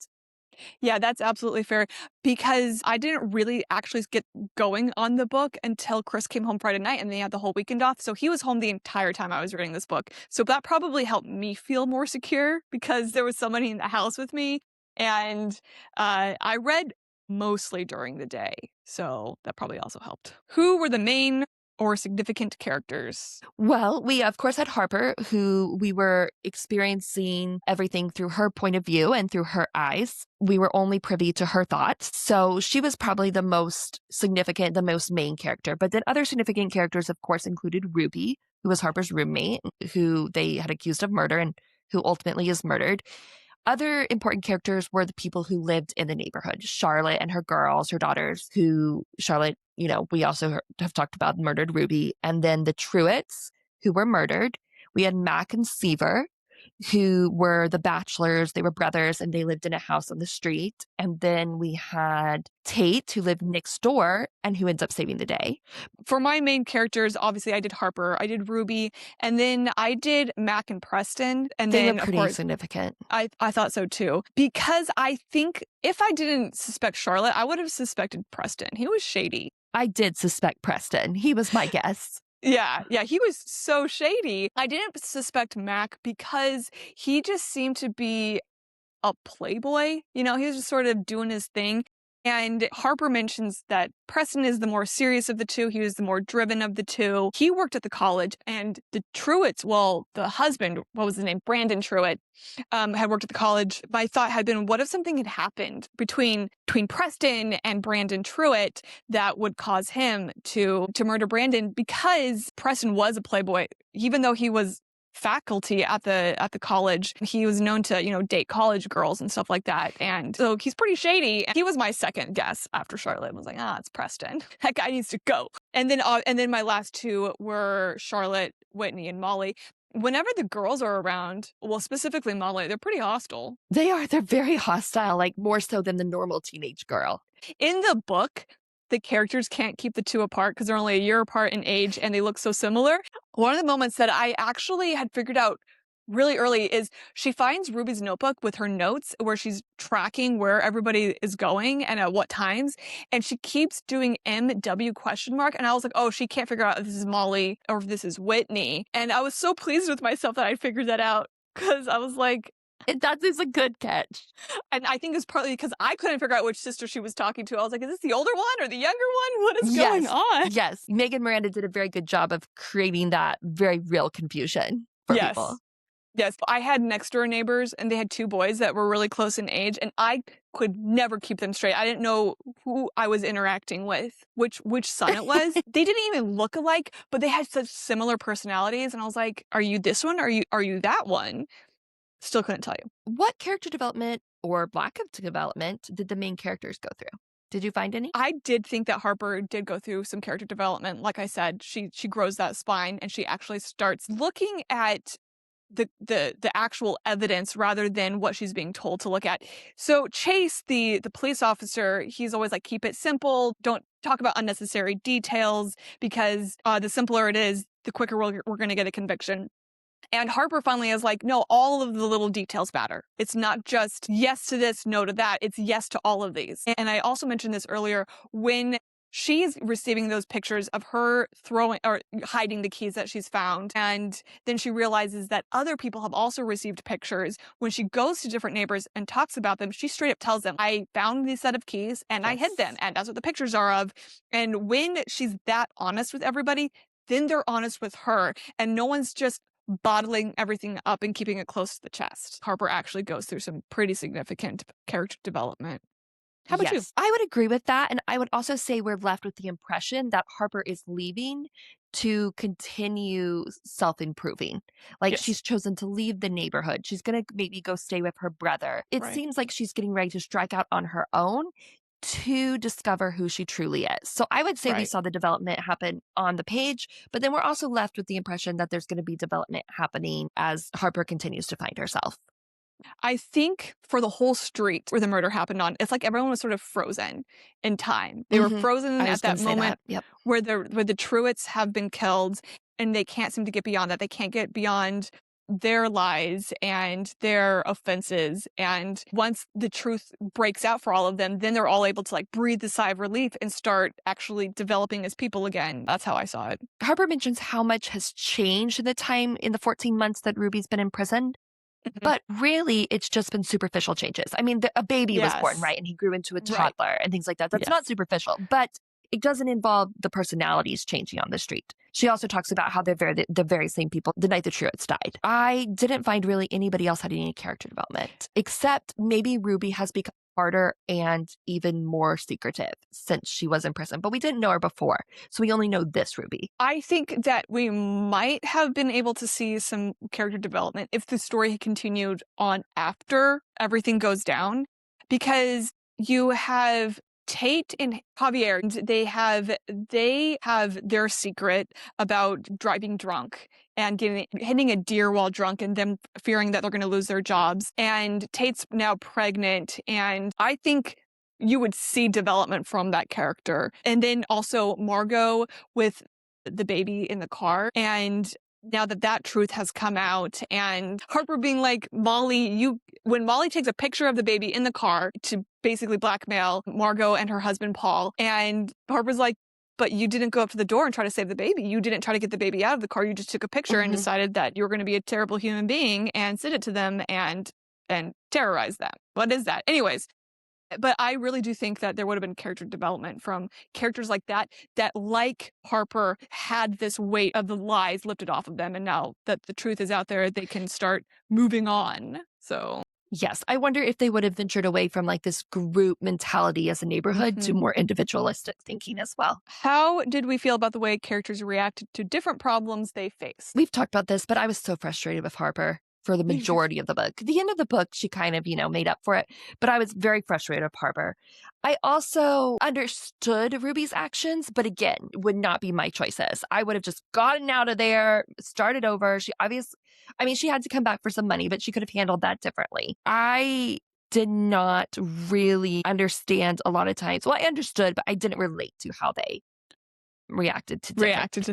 Yeah, that's absolutely fair, because I didn't really actually get going on the book until Chris came home Friday night, and they had the whole weekend off, so he was home the entire time I was reading this book. So that probably helped me feel more secure because there was somebody in the house with me, and I read mostly during the day, so that probably also helped. Who were the main or significant characters? Well, we of course had Harper, who we were experiencing everything through her point of view and through her eyes. We were only privy to her thoughts. So she was probably the most significant, the most main character. But then other significant characters, of course, included Ruby, who was Harper's roommate, who they had accused of murder and who ultimately is murdered. Other important characters were the people who lived in the neighborhood, Charlotte and her girls, her daughters, who Charlotte, we also have talked about murdered Ruby, and then the Truitts, who were murdered. We had Mac and Seaver, who were the bachelors. They were brothers and they lived in a house on the street. And then we had Tate, who lived next door and who ends up saving the day. For my main characters, obviously I did Harper, I did Ruby, and then I did Mac and Preston, and They were then of pretty course significant. I thought so too. Because I think if I didn't suspect Charlotte, I would have suspected Preston. He was shady. I did suspect Preston. He was my guess. Yeah, he was so shady. I didn't suspect Mac because he just seemed to be a playboy. You know, he was just sort of doing his thing. And Harper mentions that Preston is the more serious of the two. He was the more driven of the two. He worked at the college, and the Truitts, well, the husband, what was his name? Brandon Truitt, had worked at the college. My thought had been, what if something had happened between Preston and Brandon Truitt that would cause him to murder Brandon? Because Preston was a playboy, even though he was faculty at the college. He was known to, date college girls and stuff like that. And so he's pretty shady. He was my second guess after Charlotte. I was like, it's Preston. That guy needs to go. And then my last two were Charlotte, Whitney, and Molly. Whenever the girls are around, well, specifically Molly, they're pretty hostile. They are. They're very hostile, like more so than the normal teenage girl. In the book, the characters can't keep the two apart because they're only a year apart in age and they look so similar. One of the moments that I actually had figured out really early is she finds Ruby's notebook with her notes where she's tracking where everybody is going and at what times. And she keeps doing MW question mark. And I was like, oh, she can't figure out if this is Molly or if this is Whitney. And I was so pleased with myself that I figured that out because I was like, That is a good catch. and I think it's partly because I couldn't figure out which sister she was talking to. I was like, is this the older one or the younger one? What is going on? Yes. Megan Miranda did a very good job of creating that very real confusion for people. Yes, I had next door neighbors and they had 2 boys that were really close in age, and I could never keep them straight. I didn't know who I was interacting with, which son it was. They didn't even look alike, but they had such similar personalities, and I was like, "Are you this one? Are you that one?" Still couldn't tell you. What character development or lack of development did the main characters go through? Did you find any? I did think that Harper did go through some character development. Like I said, she grows that spine and she actually starts looking at the actual evidence rather than what she's being told to look at. So Chase, the police officer, he's always like, keep it simple, don't talk about unnecessary details, because the simpler it is, the quicker we're going to get a conviction. And Harper finally is like, no, all of the little details matter. It's not just yes to this, no to that. It's yes to all of these. And I also mentioned this earlier, when she's receiving those pictures of her throwing or hiding the keys that she's found, and then she realizes that other people have also received pictures. When she goes to different neighbors and talks about them, she straight up tells them, I found these set of keys and I hid them, and that's what the pictures are of. And when she's that honest with everybody, then they're honest with her, and no one's just bottling everything up and keeping it close to the chest. Harper actually goes through some pretty significant character development. How about you? I would agree with that. And I would also say we're left with the impression that Harper is leaving to continue self-improving. Like Yes. she's chosen to leave the neighborhood. She's going to maybe go stay with her brother. It Right. seems like she's getting ready to strike out on her own to discover who she truly is. So I would say we Right. saw the development happen on the page, but then we're also left with the impression that there's going to be development happening as Harper continues to find herself. I think for the whole street where the murder happened on, it's like everyone was sort of frozen in time. They were frozen I was at that gonna say moment that. Yep. where the Truitts have been killed, and they can't seem to get beyond that. They can't get beyond their lies and their offenses. And once the truth breaks out for all of them, then they're all able to like breathe a sigh of relief and start actually developing as people again. That's how I saw it. Harper mentions how much has changed in the time in the 14 months that Ruby's been imprisoned. But really, it's just been superficial changes. I mean, a baby was born, Yes. right? And he grew into a Right. toddler and things like that. That's Yes. not superficial, but it doesn't involve the personalities changing on the street. She also talks about how they're the very same people the night the Truitts died. I didn't find really anybody else had any character development, except maybe Ruby has become harder and even more secretive since she was in prison. But we didn't know her before, so we only know this Ruby. I think that we might have been able to see some character development if the story had continued on after everything goes down, because you have Tate and Javier, and they have their secret about driving drunk and hitting a deer while drunk, and them fearing that they're going to lose their jobs. And Tate's now pregnant, and I think you would see development from that character. And then also Margot with the baby in the car, and now that truth has come out, and Harper being like, Molly, when Molly takes a picture of the baby in the car to basically blackmail Margot and her husband Paul, and Harper's like, but you didn't go up to the door and try to save the baby. You didn't try to get the baby out of the car. You just took a picture and decided that you were going to be a terrible human being and send it to them and terrorize them. What is that? Anyways, but I really do think that there would have been character development from characters like that like Harper had this weight of the lies lifted off of them. And now that the truth is out there, they can start moving on. So yes, I wonder if they would have ventured away from like this group mentality as a neighborhood to more individualistic thinking as well. How did we feel about the way characters reacted to different problems they faced? We've talked about this, but I was so frustrated with Harper for the majority of the book. The end of the book, she kind of, made up for it, but I was very frustrated with Harper. I also understood Ruby's actions, but again, would not be my choices. I would have just gotten out of there, started over. She had to come back for some money, but she could have handled that differently. I did not really understand a lot of times. Well, I understood, but I didn't relate to how they reacted to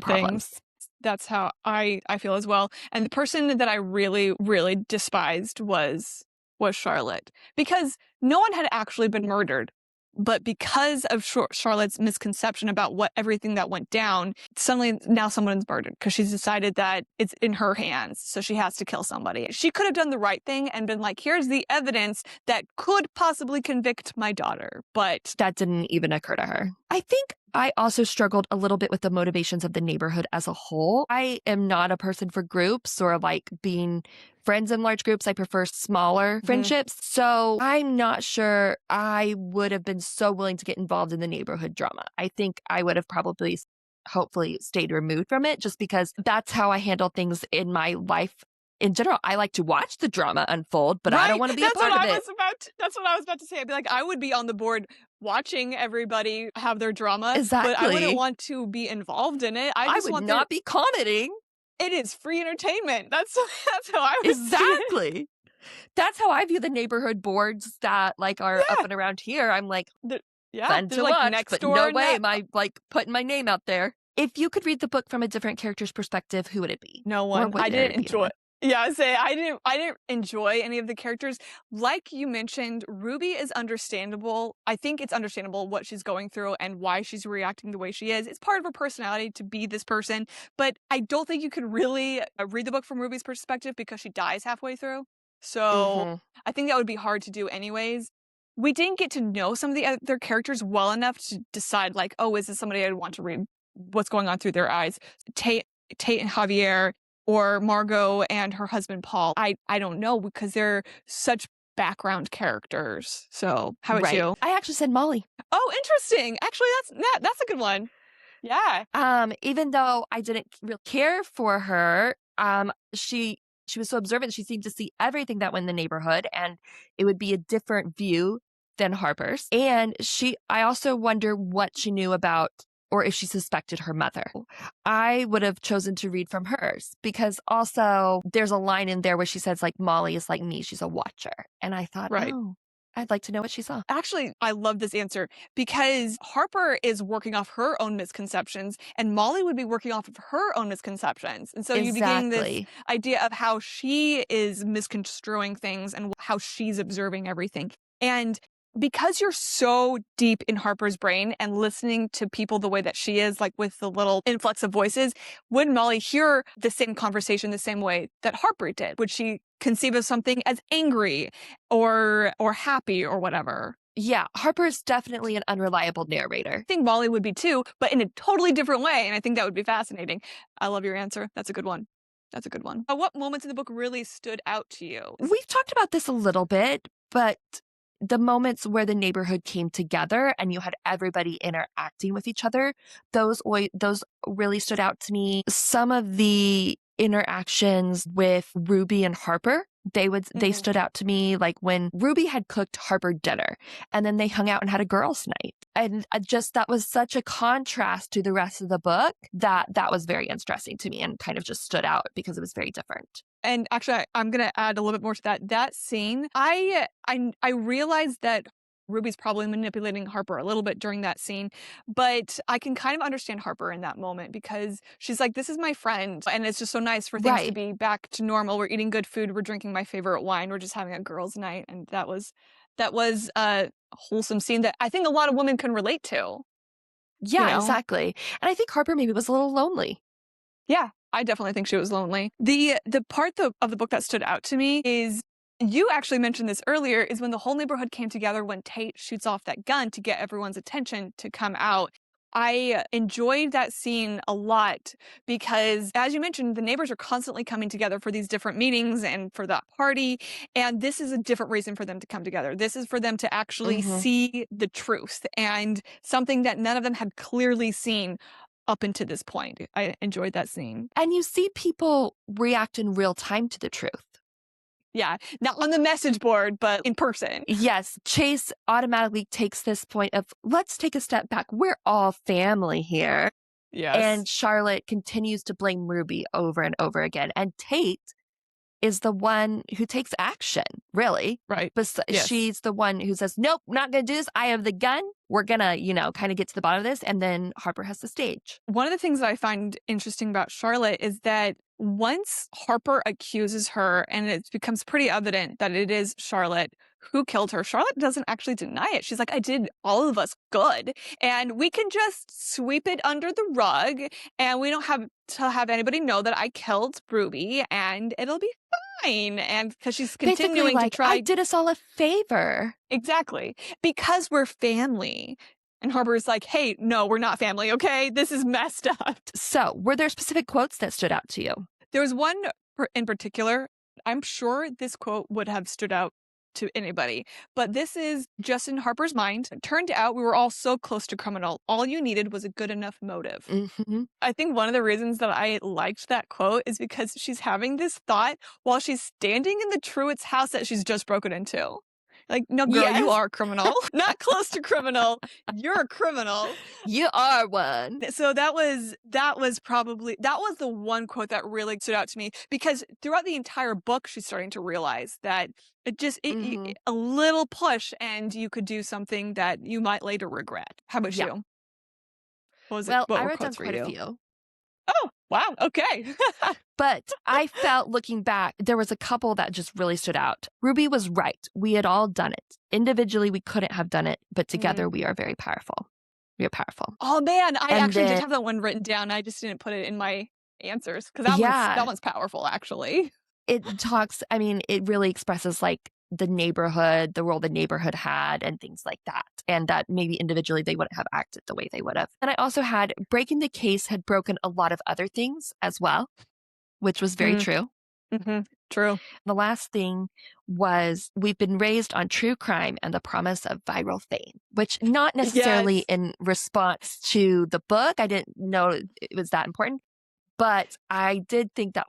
problems. Things. That's how I feel as well. And the person that I really, really despised was Charlotte, because no one had actually been murdered. But because of Charlotte's misconception about everything that went down, suddenly now someone's murdered because she's decided that it's in her hands. So she has to kill somebody. She could have done the right thing and been like, here's the evidence that could possibly convict my daughter. But that didn't even occur to her. I think I also struggled a little bit with the motivations of the neighborhood as a whole. I am not a person for groups or like being friends in large groups. I prefer smaller friendships. So I'm not sure I would have been so willing to get involved in the neighborhood drama. I think I would have probably, hopefully, stayed removed from it just because that's how I handle things in my life. In general, I like to watch the drama unfold, but I don't want to be a part of it. That's what I was about to say. I'd be like, I would be on the board watching everybody have their drama, but I wouldn't Exactly. want to be involved in it. I I just would want not be commenting. it is free entertainment. That's how I would see it. Exactly. That's how I view the neighborhood boards that like are up Yeah. and around here. I'm like, fun They're to like watch, next but door no and way that. am I like putting my name out there. If you could read the book from a different character's perspective, who would it be? No Or one. would I there didn't be enjoy. anyone? Yeah, I didn't enjoy any of the characters. Like you mentioned, Ruby is understandable. I think it's understandable what she's going through and why she's reacting the way she is. It's part of her personality to be this person, but I don't think you could really read the book from Ruby's perspective because she dies halfway through. So Mm-hmm. I think that would be hard to do anyways. We didn't get to know some of the other characters well enough to decide like, oh, is this somebody I'd want to read what's going on through their eyes? Tate and Javier or Margot and her husband Paul. I don't know because they're such background characters. So how about Right. you? I actually said Molly. Oh, interesting. Actually, that's a good one. Yeah. Even though I didn't really care for her, she was so observant. She seemed to see everything that went in the neighborhood, and it would be a different view than Harper's. And I also wonder what she knew about or if she suspected her mother. I would have chosen to read from hers because also there's a line in there where she says like Molly is like me, she's a watcher. And I thought, Right. oh, I'd like to know what she saw. Actually, I love this answer because Harper is working off her own misconceptions and Molly would be working off of her own misconceptions. And so you'd be getting this Exactly. idea of how she is misconstruing things and how she's observing everything. And because you're so deep in Harper's brain and listening to people the way that she is, like with the little influx of voices, would Molly hear the same conversation the same way that Harper did? Would she conceive of something as angry or happy or whatever? Yeah, Harper is definitely an unreliable narrator. I think Molly would be too, but in a totally different way. And I think that would be fascinating. I love your answer. That's a good one. That's a good one. What moments in the book really stood out to you? We've talked about this a little bit, but the moments where the neighborhood came together and you had everybody interacting with each other, those really stood out to me. Some of the interactions with Ruby and Harper, they stood out to me, like when Ruby had cooked Harper dinner and then they hung out and had a girls' night. And that was such a contrast to the rest of the book that was very interesting to me and kind of just stood out because it was very different. And actually, I'm going to add a little bit more to that. That scene, I realized that Ruby's probably manipulating Harper a little bit during that scene, but I can kind of understand Harper in that moment because she's like, this is my friend. And it's just so nice for things to Right. be back to normal. We're eating good food. We're drinking my favorite wine. We're just having a girls' night. And that was a wholesome scene that I think a lot of women can relate to. Yeah, You know? exactly. And I think Harper maybe was a little lonely. Yeah, I definitely think she was lonely. The part of the book that stood out to me is, you actually mentioned this earlier, is when the whole neighborhood came together when Tate shoots off that gun to get everyone's attention to come out. I enjoyed that scene a lot because, as you mentioned, the neighbors are constantly coming together for these different meetings and for that party. And this is a different reason for them to come together. This is for them to actually see the truth and something that none of them had clearly seen up until this point. I enjoyed that scene. And you see people react in real time to the truth. Yeah, not on the message board, but in person. Yes, Chase automatically takes this point of, let's take a step back. We're all family here. Yes. And Charlotte continues to blame Ruby over and over again. And Tate is the one who takes action, really. Right. But Yes. she's the one who says, nope, not going to do this. I have the gun. We're going to, kind of get to the bottom of this. And then Harper has the stage. One of the things that I find interesting about Charlotte is that once Harper accuses her and it becomes pretty evident that it is Charlotte who killed her, Charlotte doesn't actually deny it. She's like, I did all of us good. And we can just sweep it under the rug and we don't have to have anybody know that I killed Ruby and it'll be fine. And because she's continuing Basically, to try. I did us all a favor. Exactly. Because we're family. And Harper's like, hey, no, we're not family, okay? This is messed up. So, were there specific quotes that stood out to you? There was one in particular. I'm sure this quote would have stood out to anybody, but this is just in Harper's mind. It turned out we were all so close to criminal. All you needed was a good enough motive. Mm-hmm. I think one of the reasons that I liked that quote is because she's having this thought while she's standing in the Truitt's house that she's just broken into. Like, no, girl, Yes. you are a criminal. Not close to criminal. You're a criminal. You are one. So that was the one quote that really stood out to me, because throughout the entire book, she's starting to realize that a little push and you could do something that you might later regret. How about you? What was it? Well, What I were wrote down quotes for quite you? a few. Oh, wow. Okay. But I felt, looking back, there was a couple that just really stood out. Ruby was right. We had all done it. Individually, we couldn't have done it, but together we are very powerful. We are powerful. Oh, man. I And actually then- did have that one written down. I just didn't put it in my answers because that one's powerful, actually. It talks, I mean, it really expresses like the neighborhood, the role the neighborhood had, and things like that. And that maybe individually they wouldn't have acted the way they would have. And I also had breaking the case had broken a lot of other things as well, which was very true. Mm-hmm. True. The last thing was we've been raised on true crime and the promise of viral fame, which not necessarily in response to the book. I didn't know it was that important, but I did think that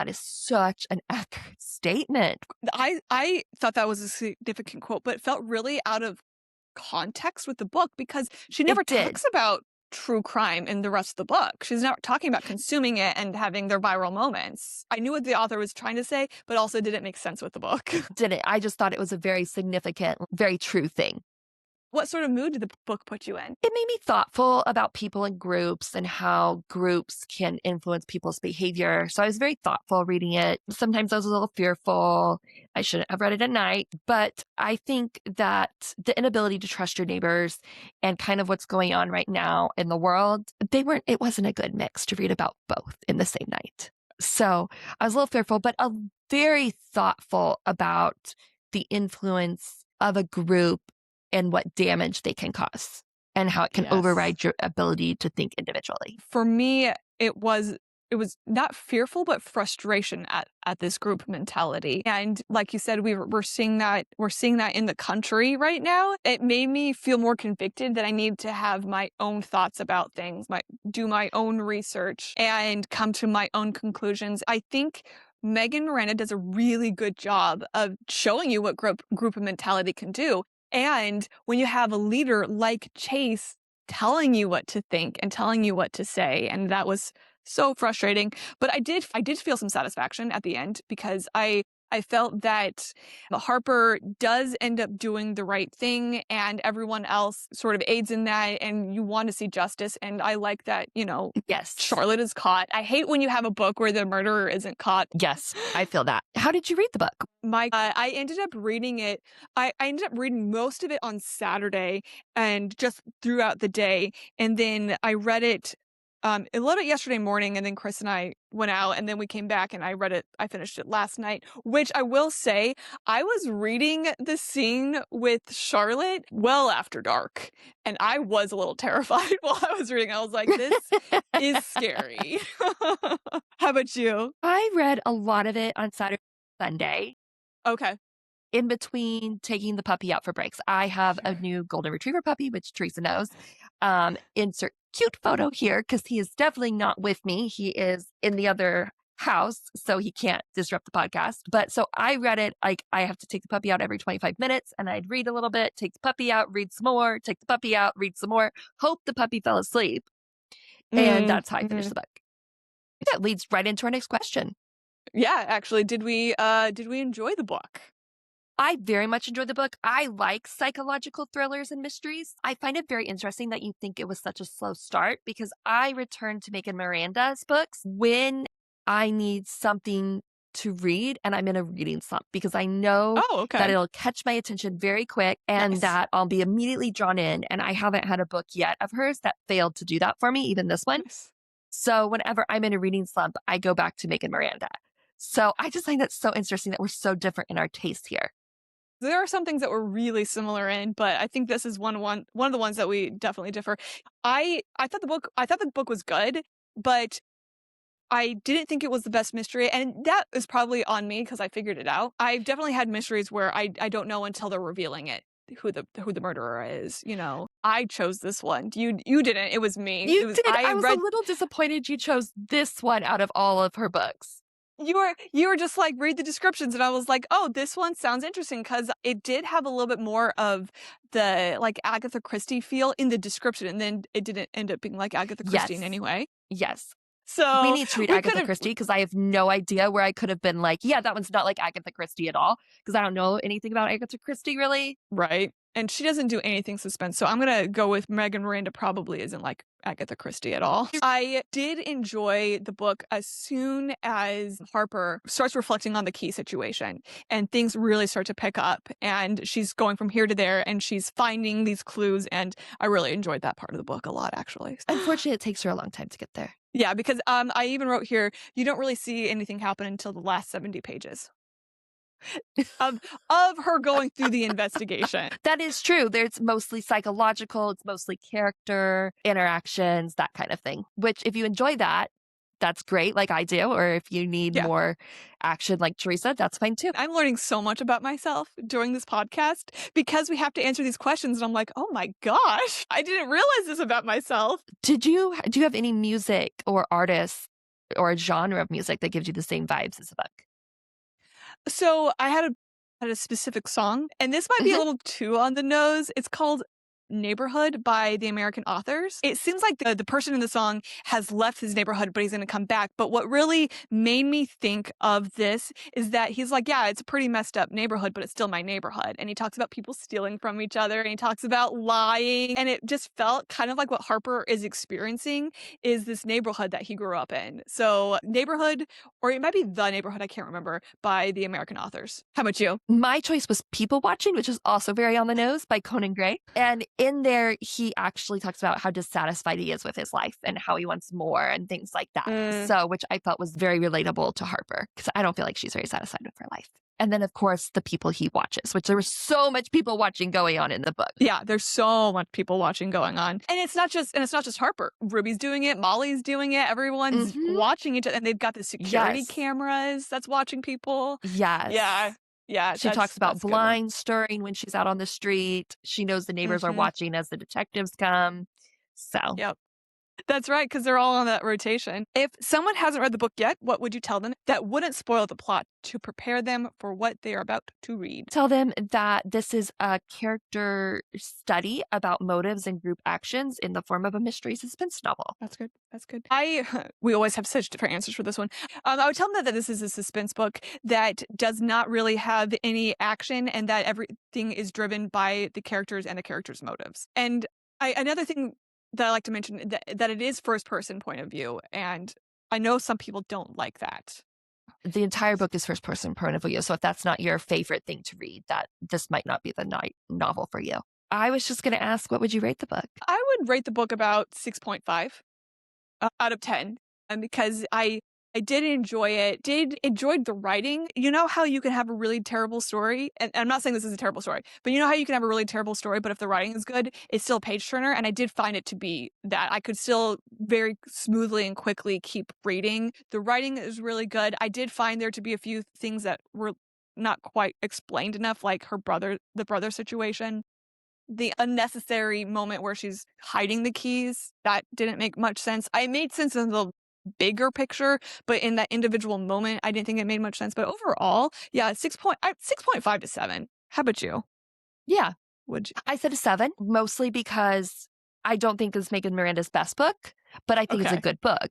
is such an accurate statement. I thought that was a significant quote, but it felt really out of context with the book because she never talks about true crime in the rest of the book. She's not talking about consuming it and having their viral moments. I knew what the author was trying to say, but also didn't make sense with the book. Didn't. I just thought it was a very significant, very true thing. What sort of mood did the book put you in? It made me thoughtful about people in groups and how groups can influence people's behavior. So I was very thoughtful reading it. Sometimes I was a little fearful. I shouldn't have read it at night. But I think that the inability to trust your neighbors and kind of what's going on right now in the world, it wasn't a good mix to read about both in the same night. So I was a little fearful, but very thoughtful about the influence of a group and what damage they can cause and how it can override your ability to think individually. For me, it was not fearful, but frustration at this group mentality. And like you said, we're seeing that in the country right now. It made me feel more convicted that I need to have my own thoughts about things, do my own research and come to my own conclusions. I think Megan Miranda does a really good job of showing you what group mentality can do. And when you have a leader like Chase telling you what to think and telling you what to say, and that was so frustrating. But I did feel some satisfaction at the end because I felt that Harper does end up doing the right thing and everyone else sort of aids in that and you want to see justice. And I like that, yes, Charlotte is caught. I hate when you have a book where the murderer isn't caught. Yes, I feel that. How did you read the book? I ended up reading it. I ended up reading most of it on Saturday and just throughout the day. And then I read it a little bit yesterday morning, and then Chris and I went out, and then we came back, and I finished it last night, which I will say, I was reading the scene with Charlotte well after dark, and I was a little terrified while I was reading. I was like, this is scary. How about you? I read a lot of it on Saturday, Sunday. Okay. In between taking the puppy out for breaks. I have a new golden retriever puppy, which Theresa knows. Insert cute photo here because he is definitely not with me. He is in the other house, so he can't disrupt the podcast. But so I read it like I have to take the puppy out every 25 minutes and I'd read a little bit, take the puppy out, read some more, take the puppy out, read some more, hope the puppy fell asleep. And that's how I finished the book. That leads right into our next question. Yeah, actually, did we enjoy the book? I very much enjoyed the book. I like psychological thrillers and mysteries. I find it very interesting that you think it was such a slow start because I return to Megan Miranda's books when I need something to read and I'm in a reading slump because I know that it'll catch my attention very quick and that I'll be immediately drawn in. And I haven't had a book yet of hers that failed to do that for me, even this one. Nice. So whenever I'm in a reading slump, I go back to Megan Miranda. So I just find that so interesting that we're so different in our taste here. There are some things that we're really similar in, but I think this is one of the ones that we definitely differ. I thought the book was good, but I didn't think it was the best mystery, and that is probably on me because I figured it out. I've definitely had mysteries where I don't know until they're revealing it, who the murderer is. I chose this one. You didn't. It was me. You It was did. I I was a read. little disappointed you chose this one out of all of her books. You were just like, read the descriptions, and I was like, oh, this one sounds interesting because it did have a little bit more of the like Agatha Christie feel in the description, and then it didn't end up being like Agatha Christie in Yes. any way. Yes. We So need to read we could Agatha have. Christie because I have no idea where I could have been like, yeah, that one's not like Agatha Christie at all because I don't know anything about Agatha Christie really. Right. And she doesn't do anything suspense. So I'm going to go with Megan Miranda probably isn't like Agatha Christie at all. I did enjoy the book as soon as Harper starts reflecting on the key situation and things really start to pick up and she's going from here to there and she's finding these clues. And I really enjoyed that part of the book a lot, actually. Unfortunately, it takes her a long time to get there. Yeah, because I even wrote here, you don't really see anything happen until the last 70 pages. of her going through the investigation. That is true. There's mostly psychological, it's mostly character interactions, that kind of thing. Which if you enjoy that, that's great, like I do. Or if you need more action like Theresa, that's fine too. I'm learning so much about myself during this podcast because we have to answer these questions. And I'm like, oh my gosh, I didn't realize this about myself. Do you have any music or artists or a genre of music that gives you the same vibes as the book? So I had a specific song, and this might be a little too on the nose. It's called Neighborhood by the American Authors. It seems like the person in the song has left his neighborhood, but he's going to come back. But what really made me think of this is that he's like, yeah, it's a pretty messed up neighborhood, but it's still my neighborhood. And he talks about people stealing from each other and he talks about lying. And it just felt kind of like what Harper is experiencing is this neighborhood that he grew up in. So Neighborhood, or it might be The Neighborhood, I can't remember, by the American Authors. How about you? My choice was People Watching, which is also very on the nose by Conan Gray. And in there, he actually talks about how dissatisfied he is with his life and how he wants more and things like that. So, which I felt was very relatable to Harper because I don't feel like she's very satisfied with her life. And then, of course, the people he watches, which there was so much people watching going on in the book. Yeah, there's so much people watching going on. And it's not just Harper. Ruby's doing it, Molly's doing it, everyone's watching each other, and they've got the security cameras that's watching people. Yes. Yeah. Yeah, she talks about blind stirring when she's out on the street. She knows the neighbors are watching as the detectives come. So, yep. That's right, because they're all on that rotation. If someone hasn't read the book yet, what would you tell them that wouldn't spoil the plot to prepare them for what they are about to read? Tell them that this is a character study about motives and group actions in the form of a mystery suspense novel. That's good. That's good. We always have such different answers for this one. I would tell them that this is a suspense book that does not really have any action and that everything is driven by the characters and the characters' motives. And another thing that I like to mention that it is first person point of view. And I know some people don't like that. The entire book is first person point of view. So if that's not your favorite thing to read, that this might not be the novel for you. I was just going to ask, what would you rate the book? I would rate the book about 6.5 out of 10. Because I did enjoy it, enjoyed the writing. You know how you can have a really terrible story? And I'm not saying this is a terrible story, but you know how you can have a really terrible story, but if the writing is good, it's still a page turner. And I did find it to be that. I could still very smoothly and quickly keep reading. The writing is really good. I did find there to be a few things that were not quite explained enough, like the brother situation. The unnecessary moment where she's hiding the keys, that didn't make much sense. I made sense in the bigger picture, but in that individual moment, I didn't think it made much sense. But overall, yeah, 6.5 to 7. How about you? Yeah. Would you? I said a 7, mostly because I don't think it's Megan Miranda's best book, but I think it's a good book.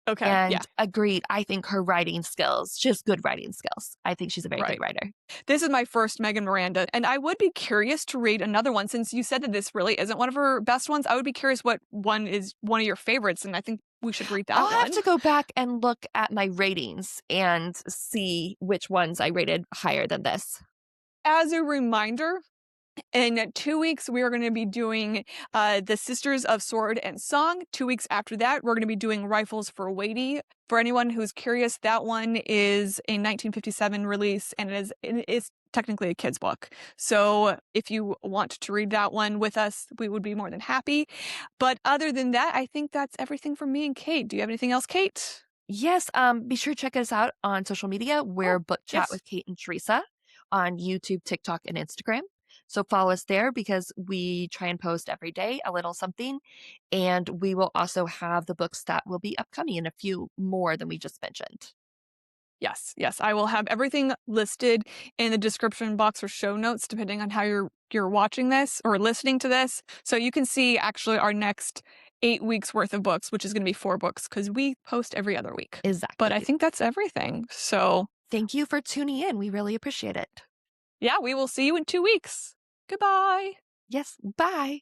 Okay. And agreed, I think her writing skills, just good writing skills. I think she's a very good writer. This is my first Megan Miranda, and I would be curious to read another one. Since you said that this really isn't one of her best ones, I would be curious what one is one of your favorites, and I think we should read that one. I'll have to go back and look at my ratings and see which ones I rated higher than this. As a reminder, in 2 weeks, we are going to be doing the Sisters of Sword and Song. 2 weeks after that, we're going to be doing Rifles for Watie. For anyone who's curious, that one is a 1957 release, and it is technically a kid's book. So if you want to read that one with us, we would be more than happy. But other than that, I think that's everything from me and Kate. Do you have anything else, Kate? Yes, be sure to check us out on social media. We're Oh, Book Chat yes. with Kate and Theresa on YouTube, TikTok, and Instagram. So follow us there because we try and post every day a little something. And we will also have the books that will be upcoming and a few more than we just mentioned. Yes, yes. I will have everything listed in the description box or show notes, depending on how you're watching this or listening to this. So you can see actually our next 8 weeks worth of books, which is going to be 4 books because we post every other week. But I Exactly. think that's everything. So Thank you for tuning in. We really appreciate it. yeah, we will see you in 2 weeks. Goodbye. Yes, bye.